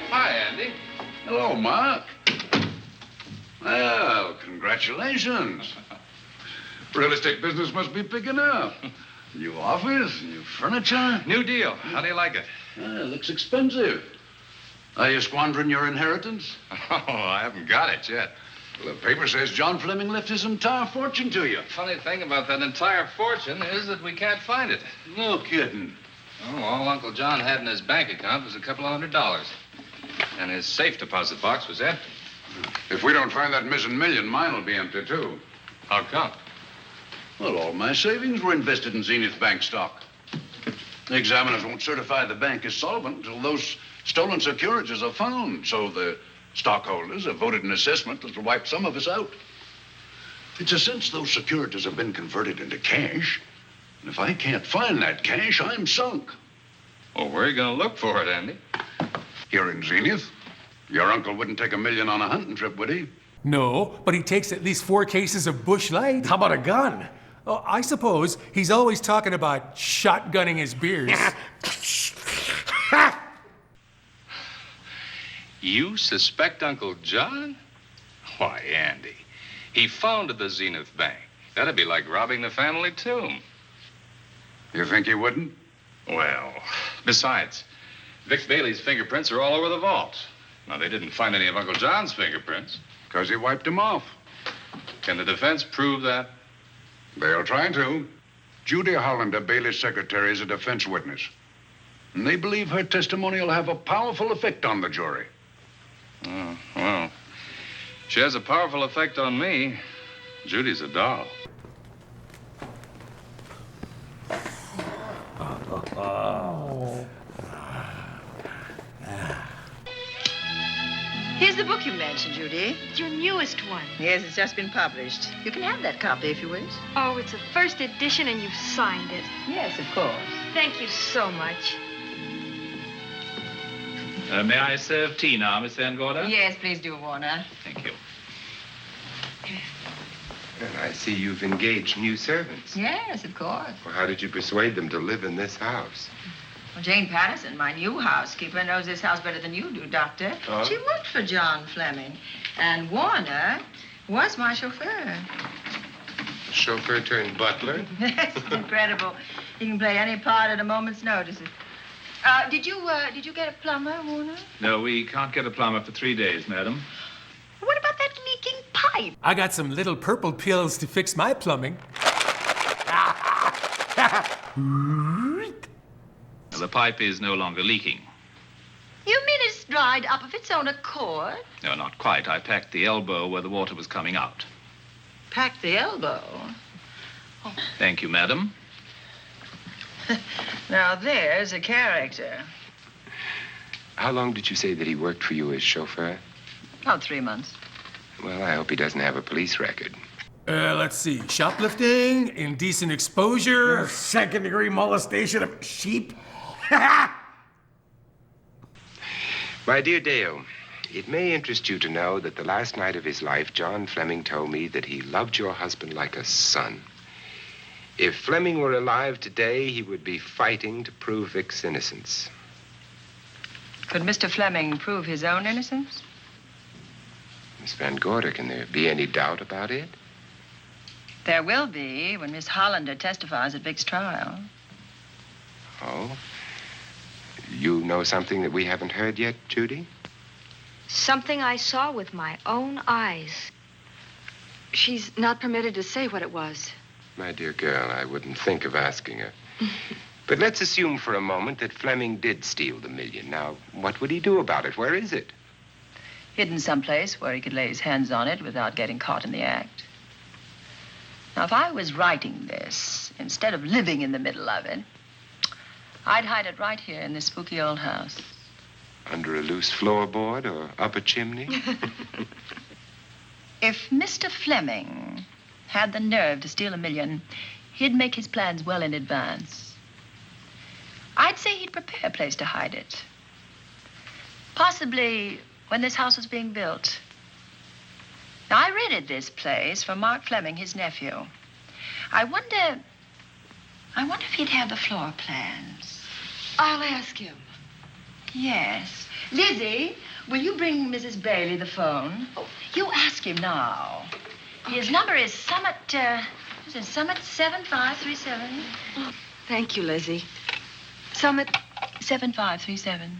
Speaker 10: Hi, Andy. Hello, Mark. Well, congratulations. Real estate business must be picking up. New office, new furniture.
Speaker 12: New deal. How do you like it?
Speaker 10: Looks expensive. Are you squandering your inheritance?
Speaker 12: Oh, I haven't got it yet.
Speaker 10: Well, the paper says John Fleming left his entire fortune to you.
Speaker 12: Funny thing about that entire fortune is that we can't find it.
Speaker 10: No kidding.
Speaker 12: Oh, all Uncle John had in his bank account was a couple of $100. And his safe deposit box was empty.
Speaker 10: If we don't find that missing million, mine will be empty, too.
Speaker 12: How come?
Speaker 10: Well, all my savings were invested in Zenith Bank stock. The examiners won't certify the bank as solvent until those stolen securities are found. So the stockholders have voted an assessment that'll wipe some of us out. It's a since those securities have been converted into cash. And if I can't find that cash, I'm sunk.
Speaker 7: Well, where are you going to look for it, Andy?
Speaker 10: Here in Zenith. Your uncle wouldn't take $1 million on a hunting trip, would he?
Speaker 3: No, but he takes at least 4 cases of Bush Light.
Speaker 2: How about a gun?
Speaker 3: Oh, I suppose he's always talking about shotgunning his beers.
Speaker 12: You suspect Uncle John? Why, Andy, he founded the Zenith Bank. That'd be like robbing the family tomb.
Speaker 10: You think he wouldn't?
Speaker 12: Well, besides, Vic Bailey's fingerprints are all over the vault. Now, they didn't find any of Uncle John's fingerprints.
Speaker 10: Because he wiped them off.
Speaker 12: Can the defense prove that?
Speaker 10: They'll try to. Judy Hollander, Bailey's secretary, is a defense witness. And they believe her testimony will have a powerful effect on the jury.
Speaker 12: Oh, well, she has a powerful effect on me. Judy's a doll.
Speaker 6: Here's the book you mentioned, Judy.
Speaker 19: It's your newest one.
Speaker 6: Yes, it's just been published. You can have that copy if you wish.
Speaker 19: Oh, it's a first edition and you've signed it.
Speaker 6: Yes, of course.
Speaker 19: Thank you so much.
Speaker 7: May I serve tea now, Miss Van Gorder?
Speaker 6: Yes, please do, Warner.
Speaker 7: Thank you.
Speaker 11: Well, I see you've engaged new servants.
Speaker 6: Yes, of course.
Speaker 11: Well, how did you persuade them to live in this house?
Speaker 6: Well, Jane Patterson, my new housekeeper, knows this house better than you do, Doctor.
Speaker 11: Oh?
Speaker 6: She worked for John Fleming. And Warner was my chauffeur.
Speaker 11: Chauffeur turned butler?
Speaker 6: Yes, incredible. He can play any part at a moment's notice. Did you get a plumber, Warner?
Speaker 7: No, we can't get a plumber for 3 days, madam.
Speaker 6: What about that leaking pipe?
Speaker 3: I got some little purple pills to fix my plumbing.
Speaker 7: The pipe is no longer leaking.
Speaker 5: You mean it's dried up of its own accord?
Speaker 7: No, not quite. I packed the elbow where the water was coming out.
Speaker 6: Packed the elbow.
Speaker 7: Thank you, madam.
Speaker 6: Now, there's a character.
Speaker 11: How long did you say that he worked for you as chauffeur?
Speaker 6: About 3 months.
Speaker 11: Well, I hope he doesn't have a police record.
Speaker 3: Let's see. Shoplifting, indecent exposure.
Speaker 2: Second-degree molestation of sheep.
Speaker 11: My dear Dale, it may interest you to know that the last night of his life, John Fleming told me that he loved your husband like a son. If Fleming were alive today, he would be fighting to prove Vic's innocence.
Speaker 6: Could Mr. Fleming prove his own innocence?
Speaker 11: Miss Van Gorder, can there be any doubt about it?
Speaker 6: There will be when Miss Hollander testifies at Vic's trial.
Speaker 11: Oh? You know something that we haven't heard yet, Judy?
Speaker 19: Something I saw with my own eyes. She's not permitted to say what it was.
Speaker 11: My dear girl, I wouldn't think of asking her. But let's assume for a moment that Fleming did steal the $1 million. Now, what would he do about it? Where is it?
Speaker 6: Hidden someplace where he could lay his hands on it without getting caught in the act. Now, if I was writing this, instead of living in the middle of it, I'd hide it right here in this spooky old house.
Speaker 11: Under a loose floorboard or up a chimney?
Speaker 6: If Mr. Fleming had the nerve to steal $1 million, he'd make his plans well in advance. I'd say he'd prepare a place to hide it. Possibly when this house was being built. Now, I rented this place from Mark Fleming, his nephew. I wonder if he'd have the floor plans.
Speaker 19: I'll ask him.
Speaker 6: Yes. Lizzie, will you bring Mrs. Bailey the phone? Oh, you ask him now. Okay. His number is Summit 7537.
Speaker 19: Thank you, Lizzie. Summit
Speaker 6: 7537.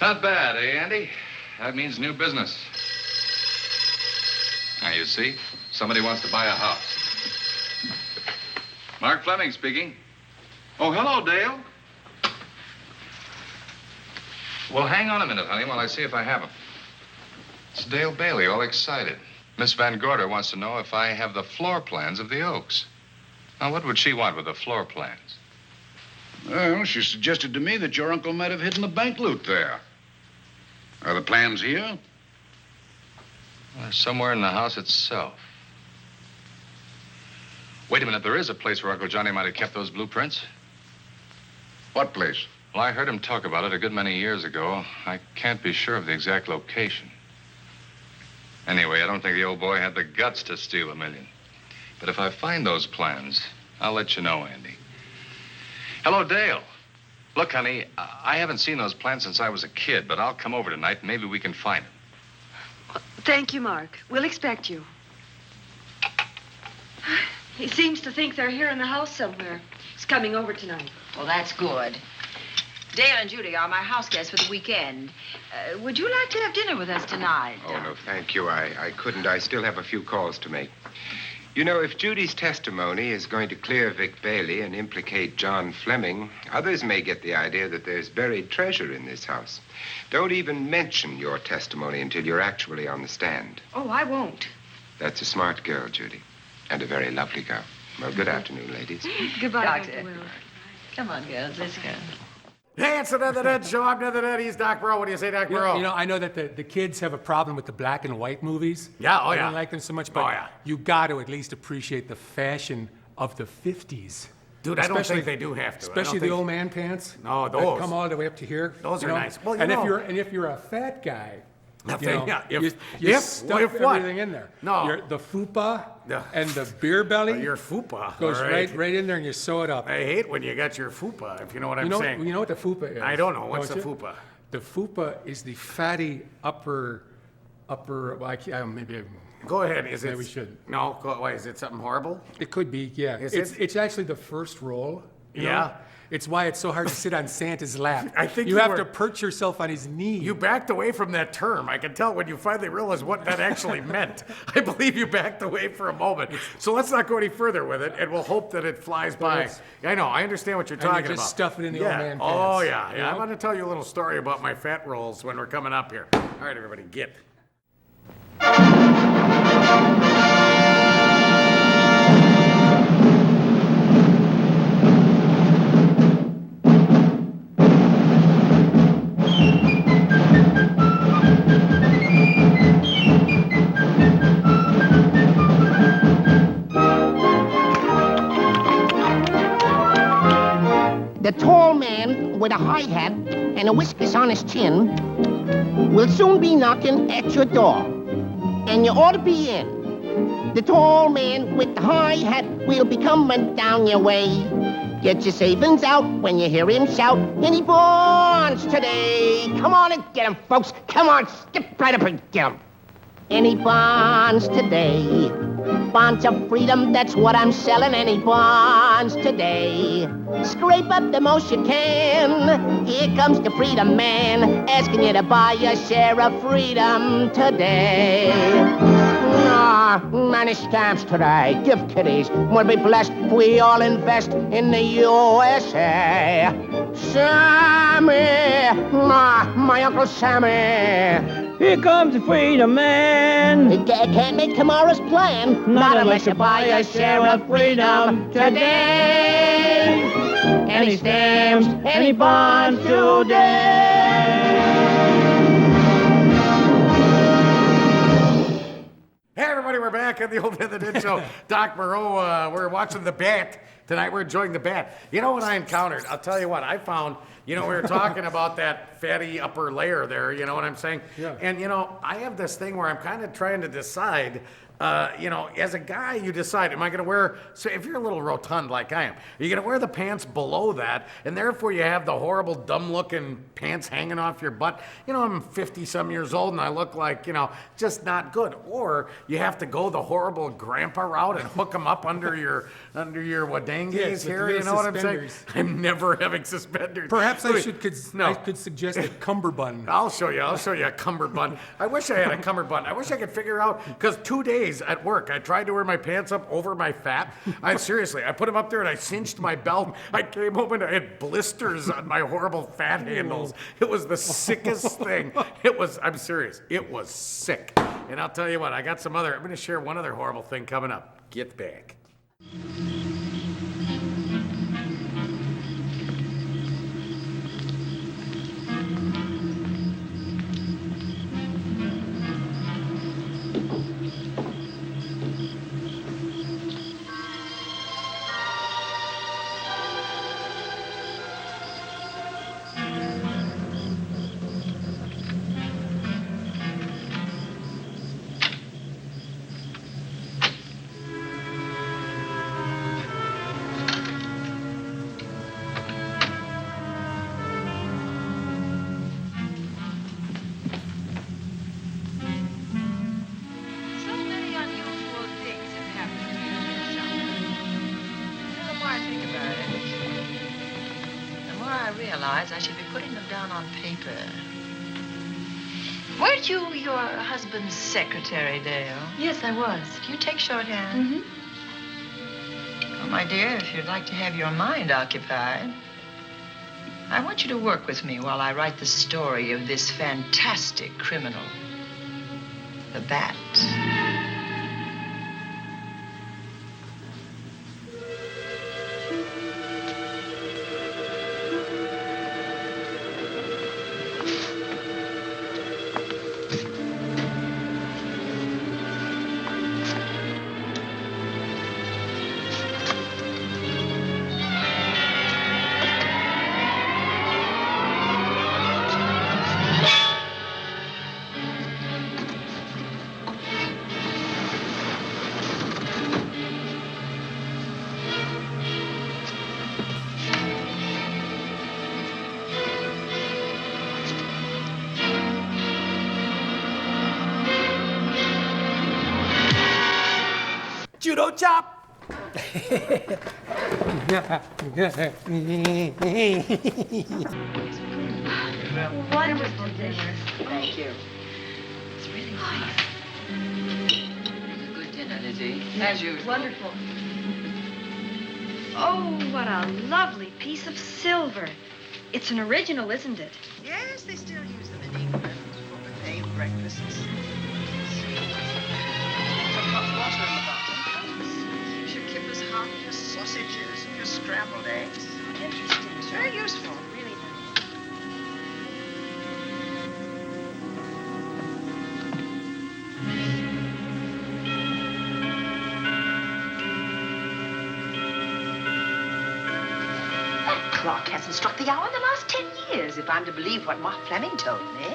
Speaker 12: Not bad, eh, Andy? That means new business. Now, you see, somebody wants to buy a house. Mark Fleming speaking. Oh, hello, Dale. Well, hang on a minute, honey, while I see if I have him. It's Dale Bailey, all excited. Miss Van Gorder wants to know if I have the floor plans of the Oaks. Now, what would she want with the floor plans?
Speaker 10: Well, she suggested to me that your uncle might have hidden the bank loot there. Are the plans here?
Speaker 12: Or somewhere in the house itself. Wait a minute, there is a place where Uncle Johnny might have kept those blueprints.
Speaker 10: What place?
Speaker 12: Well, I heard him talk about it a good many years ago. I can't be sure of the exact location. Anyway, I don't think the old boy had the guts to steal $1 million. But if I find those plans, I'll let you know, Andy. Hello, Dale. Look, honey, I haven't seen those plans since I was a kid, but I'll come over tonight and maybe we can find them.
Speaker 21: Thank you, Mark. We'll expect you. He seems to think they're here in the house somewhere. He's coming over tonight.
Speaker 6: Well, that's good. Dale and Judy are my house guests for the weekend. Would you like to have dinner with us tonight?
Speaker 11: Oh, no, thank you. I couldn't. I still have a few calls to make. You know, if Judy's testimony is going to clear Vic Bailey and implicate John Fleming, others may get the idea that there's buried treasure in this house. Don't even mention your testimony until you're actually on the stand.
Speaker 21: Oh, I won't.
Speaker 11: That's a smart girl, Judy, and a very lovely girl. Well, good afternoon, ladies.
Speaker 21: Goodbye,
Speaker 6: Doctor.
Speaker 21: Dr. Will.
Speaker 6: Come on, girls, let's go.
Speaker 2: Hey, it's another Dead Show. I'm another Dead. He's Doc Moreau. What do you say, Doc Moreau?
Speaker 3: You know, I know that the kids have a problem with the black and white movies.
Speaker 2: Yeah, oh,
Speaker 3: I
Speaker 2: yeah.
Speaker 3: don't like them so much, but you got to at least appreciate the fashion of the 50s.
Speaker 2: Dude, I don't think they do have to.
Speaker 3: Especially the old man pants.
Speaker 2: No,
Speaker 3: that
Speaker 2: those.
Speaker 3: come all the way up to here.
Speaker 2: Those are nice. Well,
Speaker 3: if you're a fat guy, you stuff everything in there.
Speaker 2: No.
Speaker 3: The fupa and the beer belly.
Speaker 2: Your fupa
Speaker 3: goes right in there and you sew it up.
Speaker 2: I hate when you got your fupa, if you know what I'm saying.
Speaker 3: You know what the fupa is?
Speaker 2: I don't know. What's the fupa?
Speaker 3: The fupa is the fatty upper. Well, maybe.
Speaker 2: Go ahead. Is it?
Speaker 3: Maybe we should.
Speaker 2: No. Why? Is it something horrible?
Speaker 3: It could be. Yeah. It's actually the first roll. You know? It's why it's so hard to sit on Santa's lap.
Speaker 2: I think
Speaker 3: you have to perch yourself on his knee.
Speaker 2: You backed away from that term. I can tell when you finally realized what that actually meant. I believe you backed away for a moment. So let's not go any further with it, and we'll hope that it flies by. I know. I understand what you're talking about.
Speaker 3: Just stuff it in the old man pants.
Speaker 2: Oh, yeah. Yeah. I'm going to tell you a little story about my fat rolls when we're coming up here. All right, everybody, get.
Speaker 22: The tall man with a high hat and a whiskers on his chin will soon be knocking at your door, and you ought to be in. The tall man with the high hat will be coming down your way. Get your savings out when you hear him shout, any bonds today? Come on and get 'em, folks. Come on, skip right up and get 'em. Any bonds today? Bonds of freedom, that's what I'm selling. Any bonds today? Scrape up the most you can. Here comes the freedom man, asking you to buy a share of freedom today. Many stamps today, gift kitties. We'll be blessed if we all invest in the USA. Sammy, my Uncle Sammy.
Speaker 23: Here comes the freedom man.
Speaker 22: Can't make tomorrow's plan. Not unless you buy a share of freedom today. Any stamps, any bonds today.
Speaker 2: Hey, everybody, we're back on the Old Man the Dead Show. Doc Moreau, we're watching The Bat tonight. We're enjoying The Bat. You know what I encountered? I'll tell you what. I found, we were talking about that fatty upper layer there, you know what I'm saying?
Speaker 3: Yeah.
Speaker 2: And, I have this thing where I'm kind of trying to decide, as a guy, you decide, am I going to wear, so if you're a little rotund like I am, are you going to wear the pants below that, and therefore you have the horrible, dumb-looking pants hanging off your butt? I'm 50-some years old, and I look like, just not good. Or you have to go the horrible grandpa route and hook them up under your wadangies here, you know what I'm saying? I'm never having suspenders.
Speaker 3: Perhaps I could suggest a cummerbund.
Speaker 2: I'll show you a cummerbund. I wish I had a cummerbund. I wish I could figure out, because 2 days at work, I tried to wear my pants up over my fat. I put them up there and I cinched my belt. I came home and I had blisters on my horrible fat handles. It was the sickest thing. I'm serious. It was sick. And I'll tell you what, I'm going to share one other horrible thing coming up. Get back.
Speaker 6: Besides, I should be putting them down on paper. Weren't you your husband's secretary, Dale?
Speaker 21: Yes, I was.
Speaker 6: Do you take shorthand? Well, my dear, if you'd like to have your mind occupied, I want you to work with me while I write the story of this fantastic criminal, the Bat.
Speaker 2: Judo chop!
Speaker 21: Wonderful dinner.
Speaker 6: Thank you.
Speaker 21: It's really nice.
Speaker 6: Good dinner, Lizzie. As usual.
Speaker 21: Wonderful. Oh, what a lovely piece of silver. It's an original, isn't it?
Speaker 6: Yes, they still use them in England for buffet breakfasts. Some hot water in the bottom. Should keep us hot, your sausages and your scrambled eggs. Interesting. It's very useful. Really nice.
Speaker 4: That clock hasn't struck the hour in the last 10 years, if I'm to believe what Mark Fleming told me.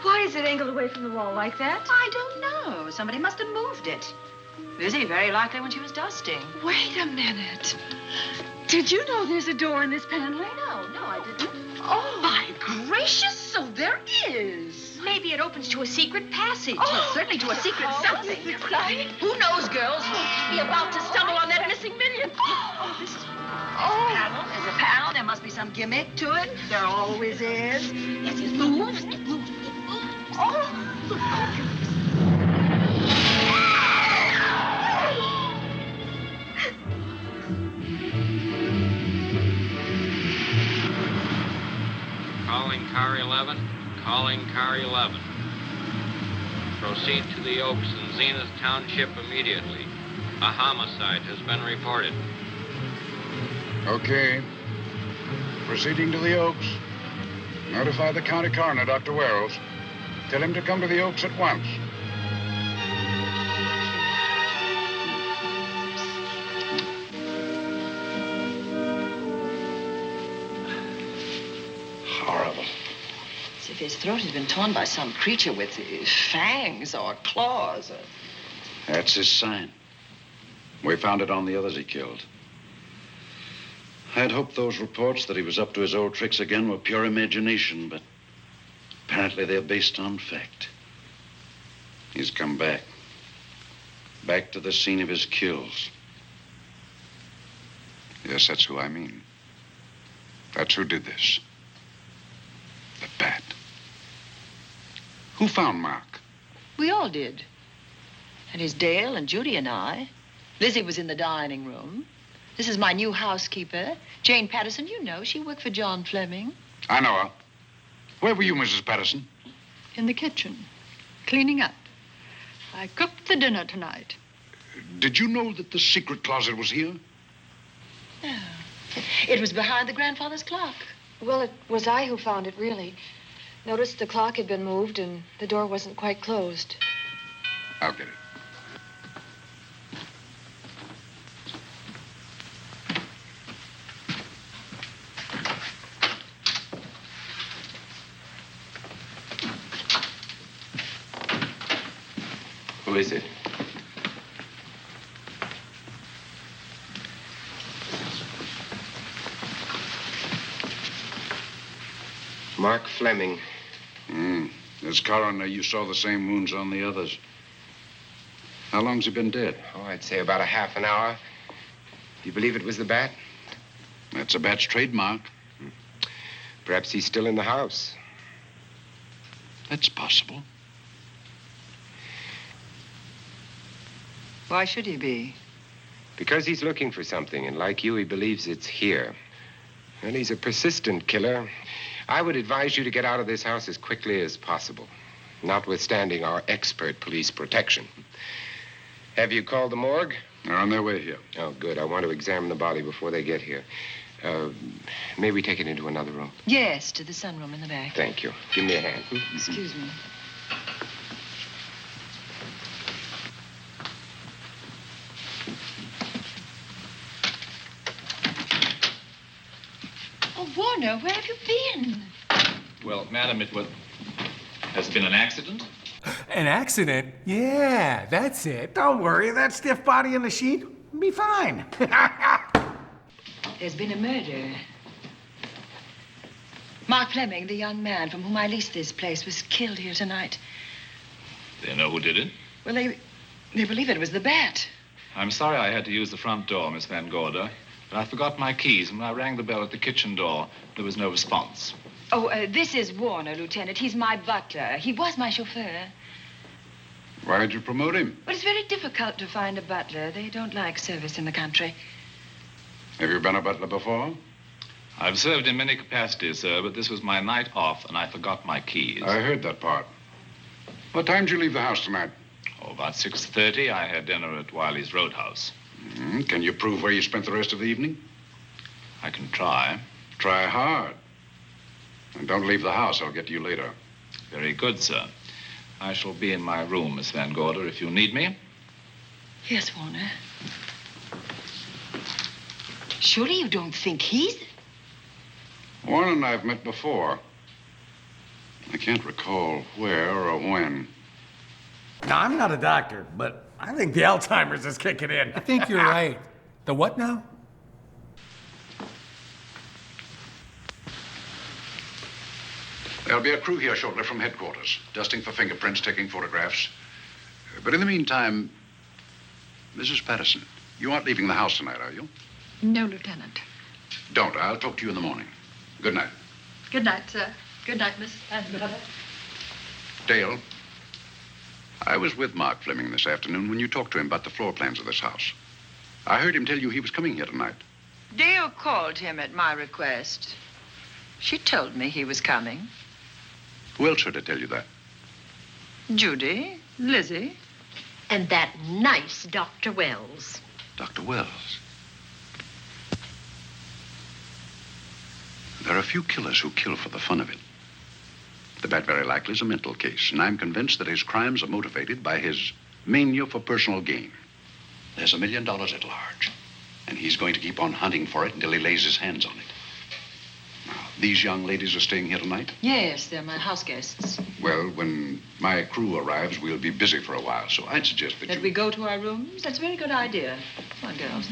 Speaker 21: Why is it angled away from the wall like that?
Speaker 4: I don't know. Somebody must have moved it.
Speaker 6: Lizzie, very likely when she was dusting.
Speaker 21: Wait a minute. Did you know there's a door in this paneling?
Speaker 4: No, I didn't.
Speaker 21: Oh,
Speaker 4: My gracious, so there is.
Speaker 21: maybe it opens to a secret passage.
Speaker 4: Well, certainly to a secret something. Who knows, girls?
Speaker 21: Be about to stumble on that missing million.
Speaker 4: This is panel. There's a panel. There must be some gimmick to it. There always is. Yes, it moves. It moves. It moves. Oh.
Speaker 9: Calling car 11. Calling car 11. Proceed to the Oaks in Zenith Township immediately. A homicide has been reported.
Speaker 10: Okay. Proceeding to the Oaks. Notify the county coroner, Dr. Wells. Tell him to come to the Oaks at once. Horrible.
Speaker 6: As if his throat had been torn by some creature with fangs or claws.
Speaker 10: That's his sign. We found it on the others he killed. I'd hoped those reports that he was up to his old tricks again were pure imagination, but apparently they're based on fact. He's come back. Back to the scene of his kills. Yes, that's who I mean. That's who did this. The Bat. Who found Mark?
Speaker 6: We all did. And his Dale and Judy and I. Lizzie was in the dining room. This is my new housekeeper, Jane Patterson. You know, she worked for John Fleming.
Speaker 10: I know her. Where were you, Mrs. Patterson?
Speaker 13: In the kitchen, cleaning up. I cooked the dinner tonight.
Speaker 10: Did you know that the secret closet was here?
Speaker 6: No. It was behind the grandfather's clock.
Speaker 19: Well, it was I who found it, really. Noticed the clock had been moved and the door wasn't quite closed.
Speaker 10: I'll get it.
Speaker 11: Who is it? Mark Fleming.
Speaker 10: As coroner, you saw the same wounds on the others. How long's he been dead?
Speaker 11: Oh, I'd say about a half an hour. Do you believe it was the Bat?
Speaker 10: That's a Bat's trademark.
Speaker 11: Perhaps he's still in the house.
Speaker 10: That's possible.
Speaker 6: Why should he be?
Speaker 11: Because he's looking for something, and like you, he believes it's here. And he's a persistent killer. I would advise you to get out of this house as quickly as possible, notwithstanding our expert police protection. Have you called the morgue?
Speaker 10: They're on their way here.
Speaker 11: Oh, good. I want to examine the body before they get here. May we take it into another room?
Speaker 6: Yes, to the sunroom in the back.
Speaker 11: Thank you. Give me a hand.
Speaker 6: Excuse me.
Speaker 5: Oh, Warner, where have you been?
Speaker 7: Well, madam, has been an accident?
Speaker 3: An accident? Yeah, that's it.
Speaker 2: Don't worry, that stiff body in the sheet will be fine.
Speaker 6: There's been a murder. Mark Fleming, the young man from whom I leased this place, was killed here tonight.
Speaker 7: They know who did it?
Speaker 6: Well, they believe it was the bat.
Speaker 7: I'm sorry I had to use the front door, Miss Van Gorder, but I forgot my keys, and when I rang the bell at the kitchen door, there was no response.
Speaker 6: Oh, this is Warner, Lieutenant. He's my butler. He was my chauffeur.
Speaker 10: Why'd you promote him?
Speaker 6: But it's very difficult to find a butler. They don't like service in the country.
Speaker 10: Have you been a butler before?
Speaker 7: I've served in many capacities, sir, but this was my night off, and I forgot my keys.
Speaker 10: I heard that part. What time did you leave the house tonight?
Speaker 7: Oh, about 6:30. I had dinner at Wiley's Roadhouse.
Speaker 10: Can you prove where you spent the rest of the evening?
Speaker 7: I can try.
Speaker 10: Try hard. And don't leave the house. I'll get to you later.
Speaker 7: Very good, sir. I shall be in my room, Miss Van Gorder, if you need me.
Speaker 6: Yes, Warner. Surely you don't think he's...
Speaker 10: Warren and I have met before. I can't recall where or when.
Speaker 2: Now, I'm not a doctor, but I think the Alzheimer's is kicking in.
Speaker 3: I think you're right. The what now?
Speaker 10: There'll be a crew here shortly from headquarters, dusting for fingerprints, taking photographs. But in the meantime, Mrs. Patterson, you aren't leaving the house tonight, are you?
Speaker 13: No, Lieutenant.
Speaker 10: Don't. I'll talk to you in the morning. Good night.
Speaker 13: Good night, sir. Good night, Miss Van Gorder.
Speaker 10: Dale, I was with Mark Fleming this afternoon when you talked to him about the floor plans of this house. I heard him tell you he was coming here tonight.
Speaker 6: Dale called him at my request. She told me he was coming.
Speaker 10: Who else heard her tell you that?
Speaker 6: Judy, Lizzie.
Speaker 5: And that nice Dr. Wells.
Speaker 10: Dr. Wells. There are a few killers who kill for the fun of it. The bat very likely is a mental case, and I'm convinced that his crimes are motivated by his mania for personal gain. There's $1 million at large, and he's going to keep on hunting for it until he lays his hands on it. Now, these young ladies are staying here tonight?
Speaker 6: Yes, they're my house guests.
Speaker 10: Well, when my crew arrives, we'll be busy for a while, so I'd suggest that
Speaker 6: That we go to our rooms? That's a very good idea. Come on, girls.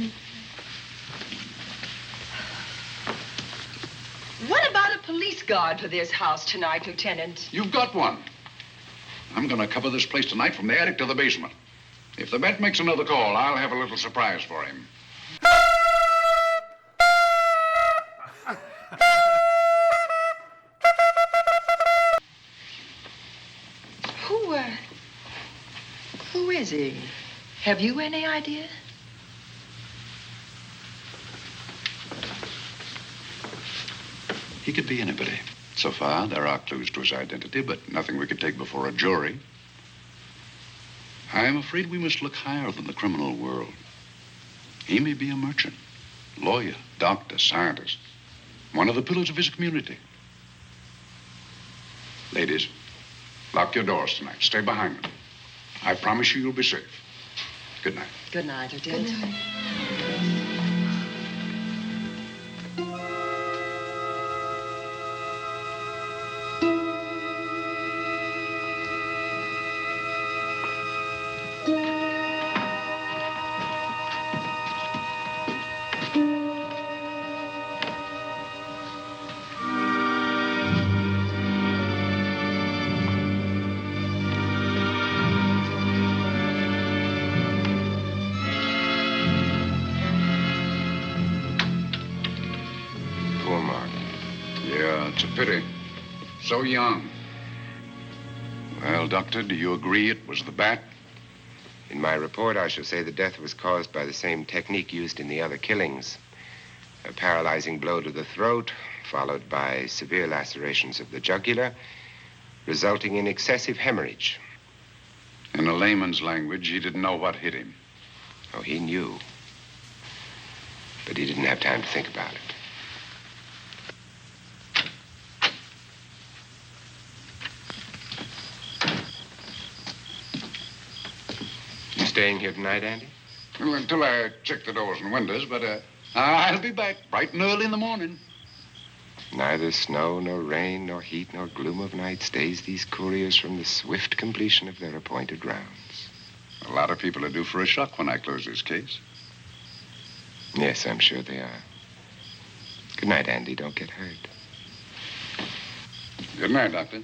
Speaker 6: What about a police guard for this house tonight, Lieutenant?
Speaker 10: You've got one. I'm going to cover this place tonight from the attic to the basement. If the bat makes another call, I'll have a little surprise for him.
Speaker 6: Who is he? Have you any idea?
Speaker 10: He could be anybody. So far, there are clues to his identity, but nothing we could take before a jury. I am afraid we must look higher than the criminal world. He may be a merchant, lawyer, doctor, scientist, one of the pillars of his community. Ladies, lock your doors tonight. Stay behind them. I promise you you'll be safe. Good night.
Speaker 6: Good night, Lieutenant. Good night.
Speaker 10: pity. So young. Well, Doctor, do you agree it was the bat?
Speaker 11: In my report, I shall say the death was caused by the same technique used in the other killings. A paralyzing blow to the throat, followed by severe lacerations of the jugular, resulting in excessive hemorrhage.
Speaker 10: In a layman's language, he didn't know what hit him.
Speaker 11: Oh, he knew. But he didn't have time to think about it. You staying here tonight, Andy?
Speaker 10: Well, until I check the doors and windows, but I'll be back bright and early in the morning.
Speaker 11: Neither snow, nor rain, nor heat, nor gloom of night stays these couriers from the swift completion of their appointed rounds.
Speaker 10: A lot of people are due for a shock when I close this case.
Speaker 11: Yes, I'm sure they are. Good night, Andy. Don't get hurt.
Speaker 10: Good night, Doctor.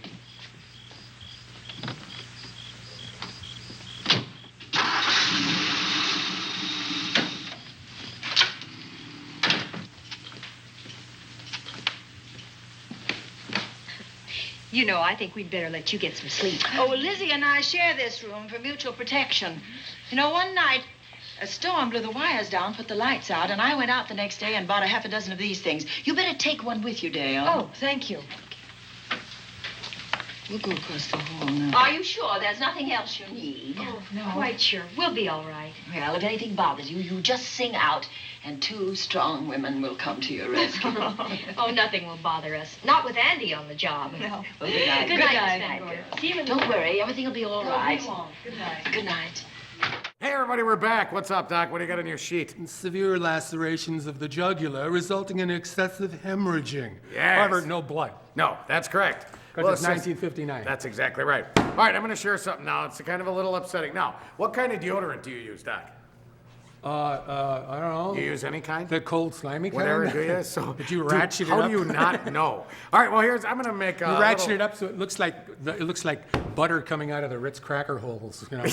Speaker 21: You know, I think we'd better let you get some sleep.
Speaker 6: Oh, Lizzie and I share this room for mutual protection. You know, one night, a storm blew the wires down, put the lights out, and I went out the next day and bought a half a dozen of these things. You better take one with you, Dale.
Speaker 21: Oh, thank you.
Speaker 6: We'll go across the hall now.
Speaker 4: Are you sure there's nothing else you need?
Speaker 21: Oh, no. Quite sure. We'll be all right.
Speaker 4: Well, if anything bothers you, you just sing out, and 2 strong women will come to your rescue.
Speaker 21: Oh, nothing will bother us. Not with Andy on the job.
Speaker 4: No. Well, good night.
Speaker 21: Good night, Miss Van Gorder. See you in the
Speaker 4: Don't
Speaker 21: morning.
Speaker 4: worry, everything will be all right.
Speaker 21: We won't. Good night.
Speaker 4: Good night.
Speaker 2: Hey, everybody, we're back. What's up, Doc? What do you got on your sheet?
Speaker 3: Severe lacerations of the jugular resulting in excessive hemorrhaging.
Speaker 2: Yes.
Speaker 3: However, no blood.
Speaker 2: No, that's correct.
Speaker 3: Because it's
Speaker 2: just-
Speaker 3: 1959.
Speaker 2: That's exactly right. All right, I'm going to share something now. It's kind of a little upsetting. Now, what kind of deodorant do you use, Doc?
Speaker 3: I don't know.
Speaker 2: Do you use any kind?
Speaker 3: The cold, slimy kind?
Speaker 2: Whatever, do you? So,
Speaker 3: Did you ratchet it up?
Speaker 2: How do you not know? All right, well, I'm going to make a
Speaker 3: You ratchet it up so it looks like butter coming out of the Ritz cracker holes, you know.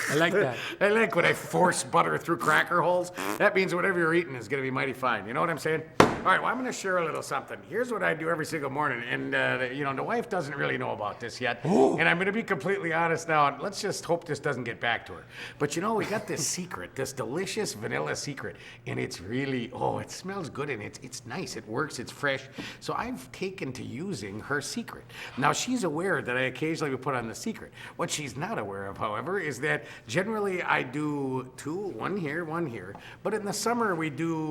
Speaker 3: I like that.
Speaker 2: I like when I force butter through cracker holes. That means whatever you're eating is going to be mighty fine. You know what I'm saying? All right, well, I'm going to share a little something. Here's what I do every single morning. And, the wife doesn't really know about this yet.
Speaker 3: Ooh.
Speaker 2: And I'm going to be completely honest now. And let's just hope this doesn't get back to her. But, we got this secret, this delicious vanilla secret. And it's really, it smells good. And it's nice. It works. It's fresh. So I've taken to using her secret. Now, she's aware that I occasionally will put on the secret. What she's not aware of, however, is that generally I do 2, 1 here, 1 here. But in the summer, we do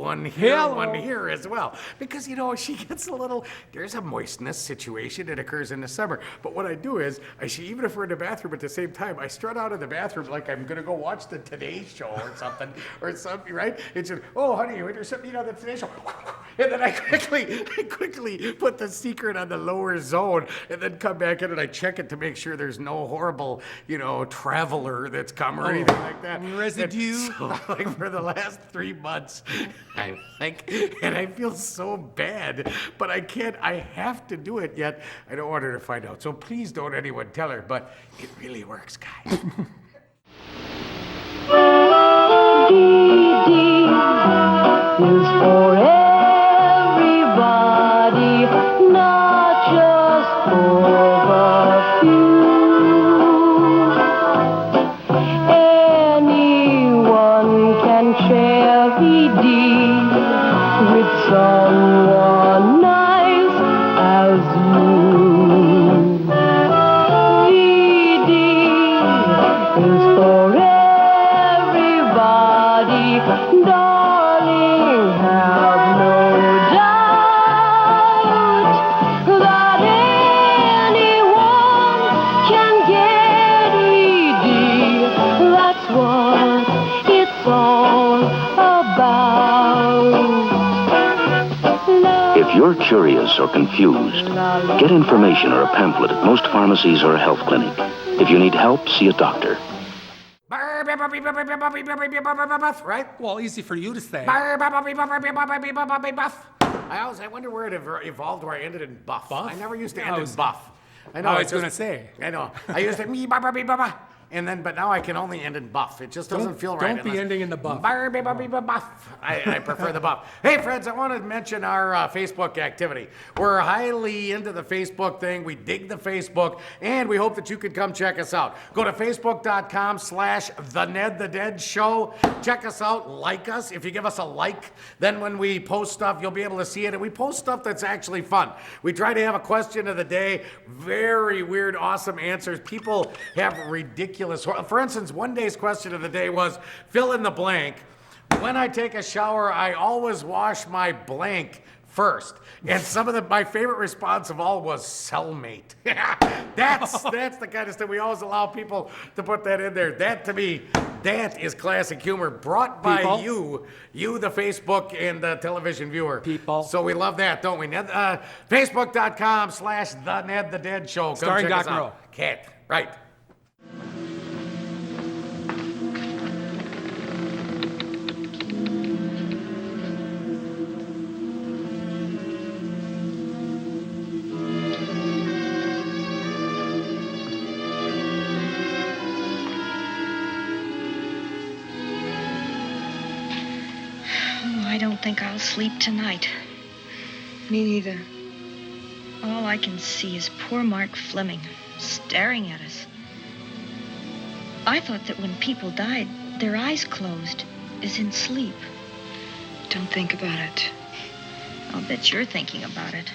Speaker 2: 1 here,
Speaker 3: Hello.
Speaker 2: 1 here as well. Because, she gets there's a moistness situation that occurs in the summer. But what I do is, even if we're in the bathroom at the same time, I strut out of the bathroom like I'm going to go watch the Today Show or something, right? It's just, honey, there's something, the Today Show. And then I quickly put the secret on the lower zone and then come back in and I check it to make sure there's no horrible, traveler that's come or anything like that.
Speaker 3: Residue.
Speaker 2: And so, for the last 3 months, and I feel so bad, but I have to do it, yet I don't want her to find out. So please don't anyone tell her, but it really works, guys.
Speaker 18: Is for everybody, not just for the few. Anyone can share VD with someone nice as you. VD is for everybody, darling, have no doubt that anyone can get ED. That's what it's all about.
Speaker 1: If you're curious or confused, get information or a pamphlet at most pharmacies or a health clinic. If you need help, see a doctor.
Speaker 2: Right?
Speaker 3: Well, easy for you to say.
Speaker 2: I wonder where it evolved, where I ended in buff. I never used to end in buff. I know.
Speaker 3: I was going to say.
Speaker 2: I know. I used to but now I can only end in buff. It just doesn't feel right.
Speaker 3: Don't be ending in the buff.
Speaker 2: Buff. I prefer the buff. Hey, friends, I want to mention our Facebook activity. We're highly into the Facebook thing. We dig the Facebook, and we hope that you could come check us out. Go to facebook.com/TheNedTheDeadShow. Check us out. Like us. If you give us a like, then when we post stuff, you'll be able to see it. And we post stuff that's actually fun. We try to have a question of the day. Very weird, awesome answers. People have ridiculous. For instance, one day's question of the day was fill in the blank. When I take a shower, I always wash my blank first. And my favorite response of all was cellmate. That's the kind of stuff. We always allow people to put that in there. That, to me, that is classic humor brought by you, the Facebook and the television viewer. People. So we love that, don't we? Facebook.com/TheNedTheDeadShow.
Speaker 3: Starring Doc Rowe.
Speaker 2: Cat, right.
Speaker 19: I don't think I'll sleep tonight.
Speaker 6: Me neither.
Speaker 19: All I can see is poor Mark Fleming staring at us. I thought that when people died, their eyes closed, as in sleep.
Speaker 6: Don't think about it.
Speaker 19: I'll bet you're thinking about it.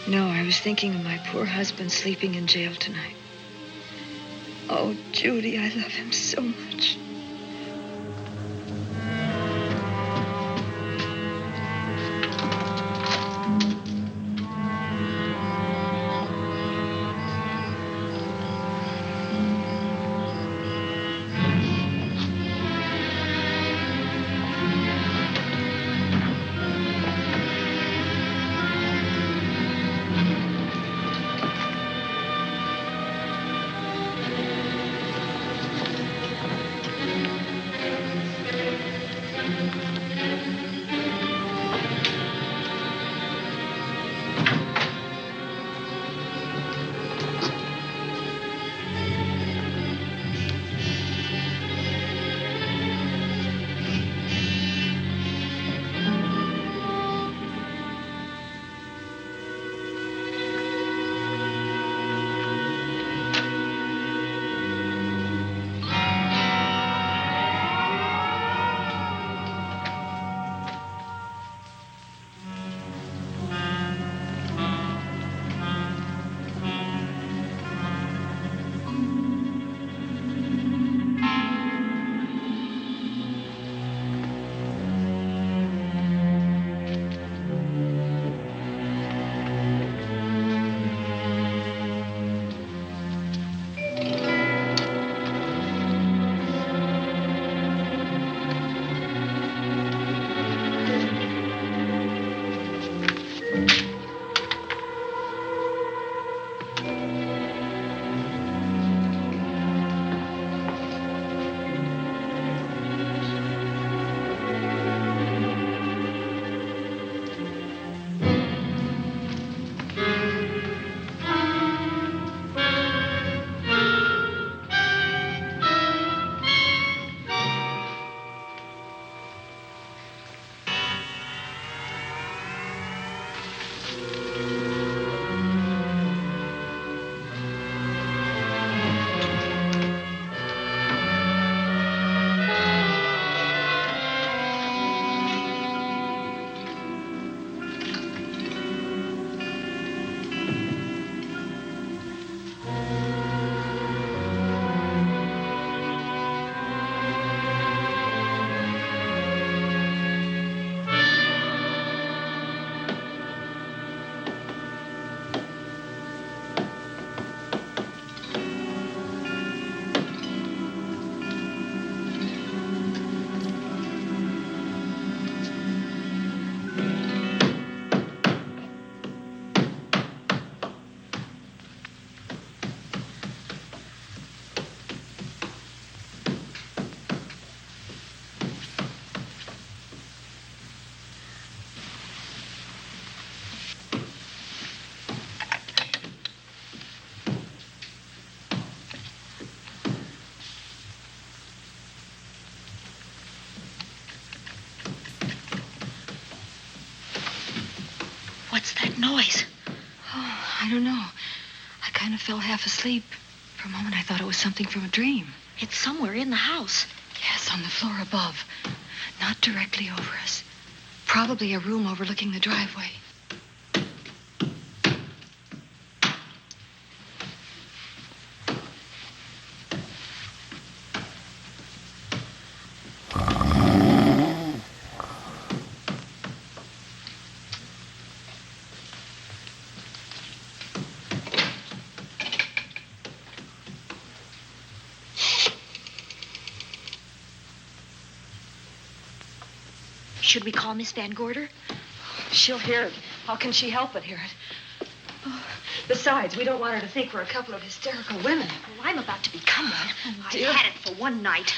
Speaker 6: No, I was thinking of my poor husband sleeping in jail tonight. Oh, Judy, I love him so much.
Speaker 19: noise? Oh, I don't know. I kind of fell half asleep. For a moment, I thought it was something from a dream. It's somewhere in the house. Yes, on the floor above. Not directly over us. Probably a room overlooking the driveway. Should we call Miss Van Gorder?
Speaker 21: She'll hear it. How can she help but hear it? Oh, besides, we don't want her to think we're a couple of hysterical women.
Speaker 19: Well, I'm about to become one. I've
Speaker 21: Dear.
Speaker 19: had it for one night.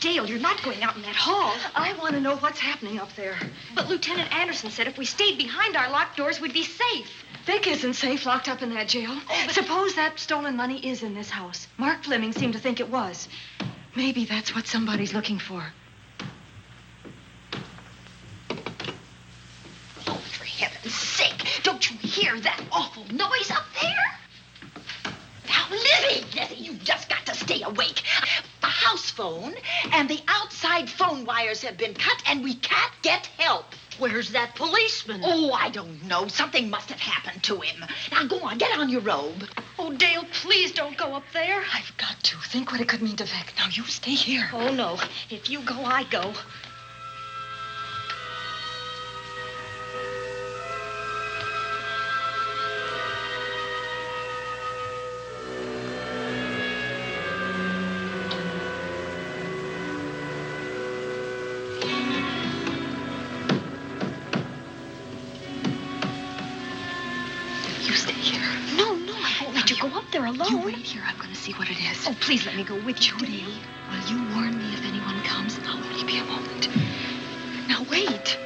Speaker 19: Dale, you're not going out in that hall.
Speaker 21: I want to know what's happening up there.
Speaker 19: But Lieutenant Anderson said if we stayed behind our locked doors, we'd be safe.
Speaker 21: Vic isn't safe locked up in that jail. Suppose that stolen money is in this house. Mark Fleming seemed to think it was. Maybe that's what somebody's looking for.
Speaker 5: For heaven's sake, don't you hear that awful noise up there? Now, Lizzie, you've just got to stay awake. The house phone and the outside phone wires have been cut, and we can't get help.
Speaker 8: Where's that policeman?
Speaker 5: Oh, I don't know. Something must have happened to him. Now, go on, get on your robe.
Speaker 21: Oh, Dale, please don't go up there. I've got to. Think what it could mean to Vic. Now, you stay here.
Speaker 19: Oh, no. If you go, I go. Alone.
Speaker 21: You wait here. I'm going to see what it is.
Speaker 19: Oh, please let me go with you.
Speaker 21: Judy, will you warn me if anyone comes? I'll only be a moment. Now, wait.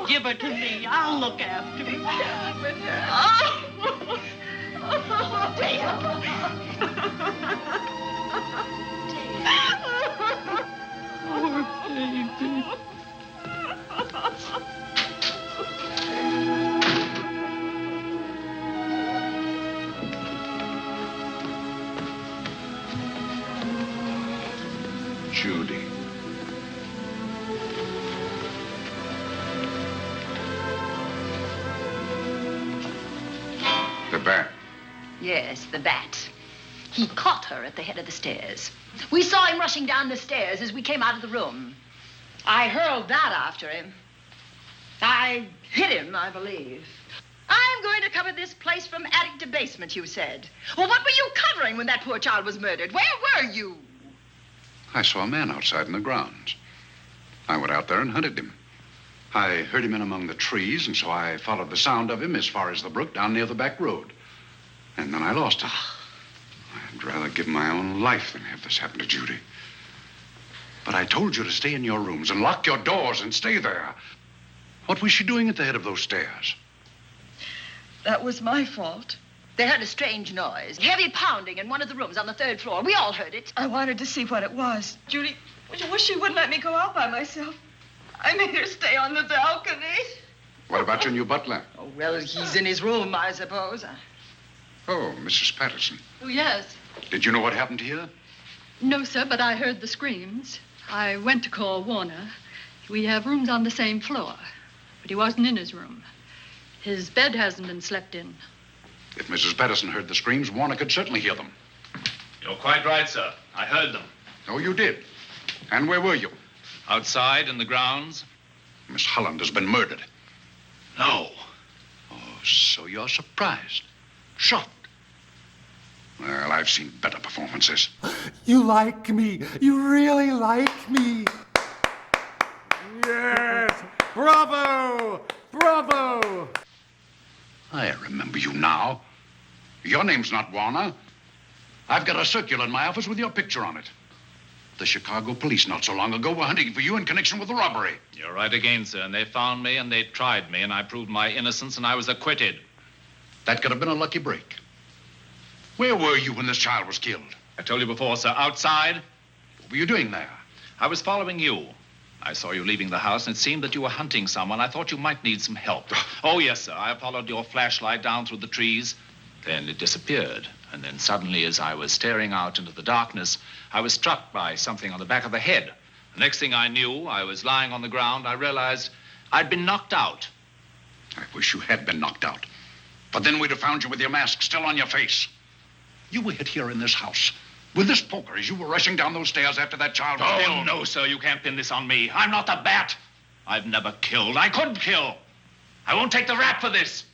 Speaker 8: Give her to me. I'll look after her. Oh, Poor baby.
Speaker 10: Judy. The bat.
Speaker 5: Yes, the bat. He caught her at the head of the stairs. We saw him rushing down the stairs as we came out of the room. I hurled that after him. I hit him, I believe. I'm going to cover this place from attic to basement, you said. Well, what were you covering when that poor child was murdered? Where were you?
Speaker 10: I saw a man outside in the grounds. I went out there and hunted him. I heard him in among the trees, and so I followed the sound of him as far as the brook down near the back road. And then I lost him. I'd rather give my own life than have this happen to Judy. But I told you to stay in your rooms and lock your doors and stay there. What was she doing at the head of those stairs?
Speaker 6: That was my fault.
Speaker 5: They heard a strange noise. Heavy pounding in one of the rooms on the 3rd floor. We all heard it.
Speaker 6: I wanted to see what it was. Judy, I wish she wouldn't let me go out by myself. I made her stay on the balcony.
Speaker 14: What about your new butler?
Speaker 6: Oh, well, he's in his room, I suppose.
Speaker 14: Oh, Mrs. Patterson.
Speaker 13: Oh, yes.
Speaker 14: Did you know what happened here?
Speaker 13: No, sir, but I heard the screams. I went to call Warner. We have rooms on the same floor, but he wasn't in his room. His bed hasn't been slept in.
Speaker 14: If Mrs. Patterson heard the screams, Warner could certainly hear them.
Speaker 7: You're quite right, sir. I heard them.
Speaker 14: Oh, you did? And where were you?
Speaker 7: Outside in the grounds.
Speaker 14: Miss Holland has been murdered.
Speaker 7: No.
Speaker 14: Oh, so you're surprised. Shocked. Well, I've seen better performances.
Speaker 3: You like me. You really like me.
Speaker 2: Yes! Bravo! Bravo!
Speaker 14: I remember you now. Your name's not Warner. I've got a circular in my office with your picture on it. The Chicago police not so long ago were hunting for you in connection with the robbery.
Speaker 7: You're right again, sir. And they found me and they tried me and I proved my innocence and I was acquitted.
Speaker 14: That could have been a lucky break. Where were you when this child was killed?
Speaker 7: I told you before, sir. Outside.
Speaker 14: What were you doing there?
Speaker 7: I was following you. I saw you leaving the house, and it seemed that you were hunting someone. I thought you might need some help. Oh, yes, sir. I followed your flashlight down through the trees. Then it disappeared. And then suddenly, as I was staring out into the darkness, I was struck by something on the back of the head. The next thing I knew, I was lying on the ground. I realized I'd been knocked out.
Speaker 14: I wish you had been knocked out. But then we'd have found you with your mask still on your face. You were hit here in this house with this poker as you were rushing down those stairs after that child was killed.
Speaker 7: Oh, no, sir. You can't pin this on me. I'm not the bat. I've never killed. I couldn't kill. I won't take the rap for this.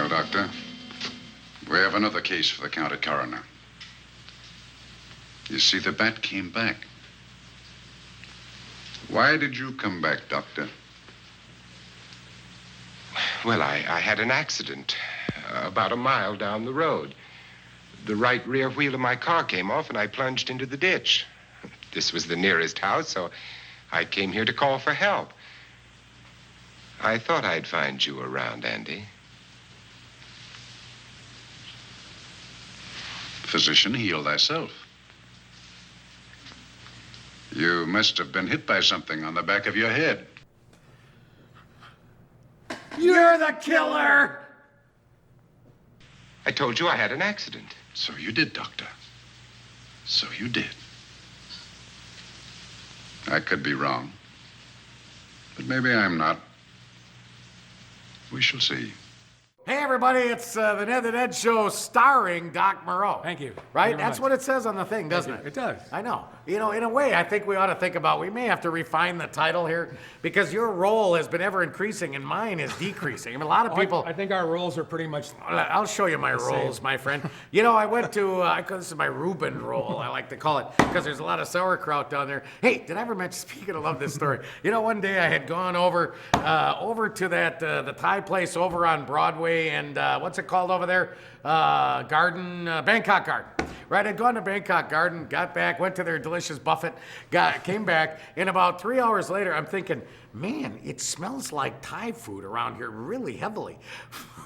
Speaker 14: Doctor, we have another case for the county coroner. You see, the bat came back. Why did you come back, Doctor?
Speaker 11: Well, I had an accident about a mile down the road. The right rear wheel of my car came off, and I plunged into the ditch. This was the nearest house, so I came here to call for help. I thought I'd find you around, Andy.
Speaker 14: Physician, heal thyself. You must have been hit by something on the back of your head.
Speaker 2: You're the killer!
Speaker 11: I told you I had an accident.
Speaker 14: So you did, Doctor. So you did. I could be wrong. But maybe I'm not. We shall see.
Speaker 2: Hey, everybody, it's the Ned the Ned Show starring Doc Moreau.
Speaker 3: Thank you.
Speaker 2: Right? That's what it says on the thing, doesn't it?
Speaker 3: It does.
Speaker 2: I know. You know, in a way, I think we ought to think about, we may have to refine the title here because your role has been ever increasing and mine is decreasing. I mean, a lot of people...
Speaker 3: I think our roles are pretty much...
Speaker 2: I'll show you my roles, my friend. You know, I went to, this is my Reuben role, I like to call it, because there's a lot of sauerkraut down there. Hey, did I ever mention, speaking of love this story, you know, one day I had gone over to that, the Thai place over on Broadway and, what's it called over there? Bangkok Garden. Right, I'd gone to Bangkok Garden, got back, went to their delicious buffet, came back, and about 3 hours later, I'm thinking, man, it smells like Thai food around here really heavily.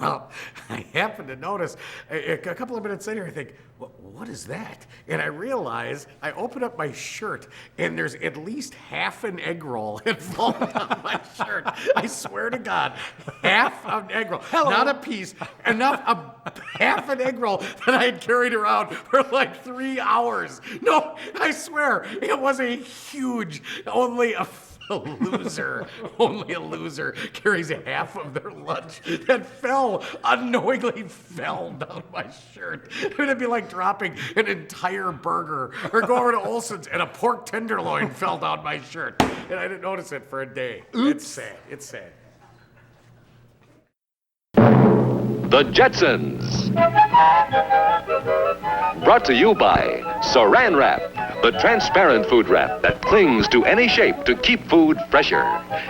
Speaker 2: Well, I happened to notice, a couple of minutes later, I think, what is that? And I realize, I open up my shirt, and there's at least half an egg roll involved on my shirt. I swear to God, half an egg roll. Hello. Not a piece, half an egg roll that I had carried around for like 3 hours. No, I swear, it was a huge, only a loser carries half of their lunch that unknowingly fell down my shirt. It'd be like dropping an entire burger or go over to Olson's and a pork tenderloin fell down my shirt. And I didn't notice it for a day. Oops. It's sad. It's sad.
Speaker 15: The Jetsons. Brought to you by Saran Wrap. the transparent food wrap that clings to any shape to keep food fresher.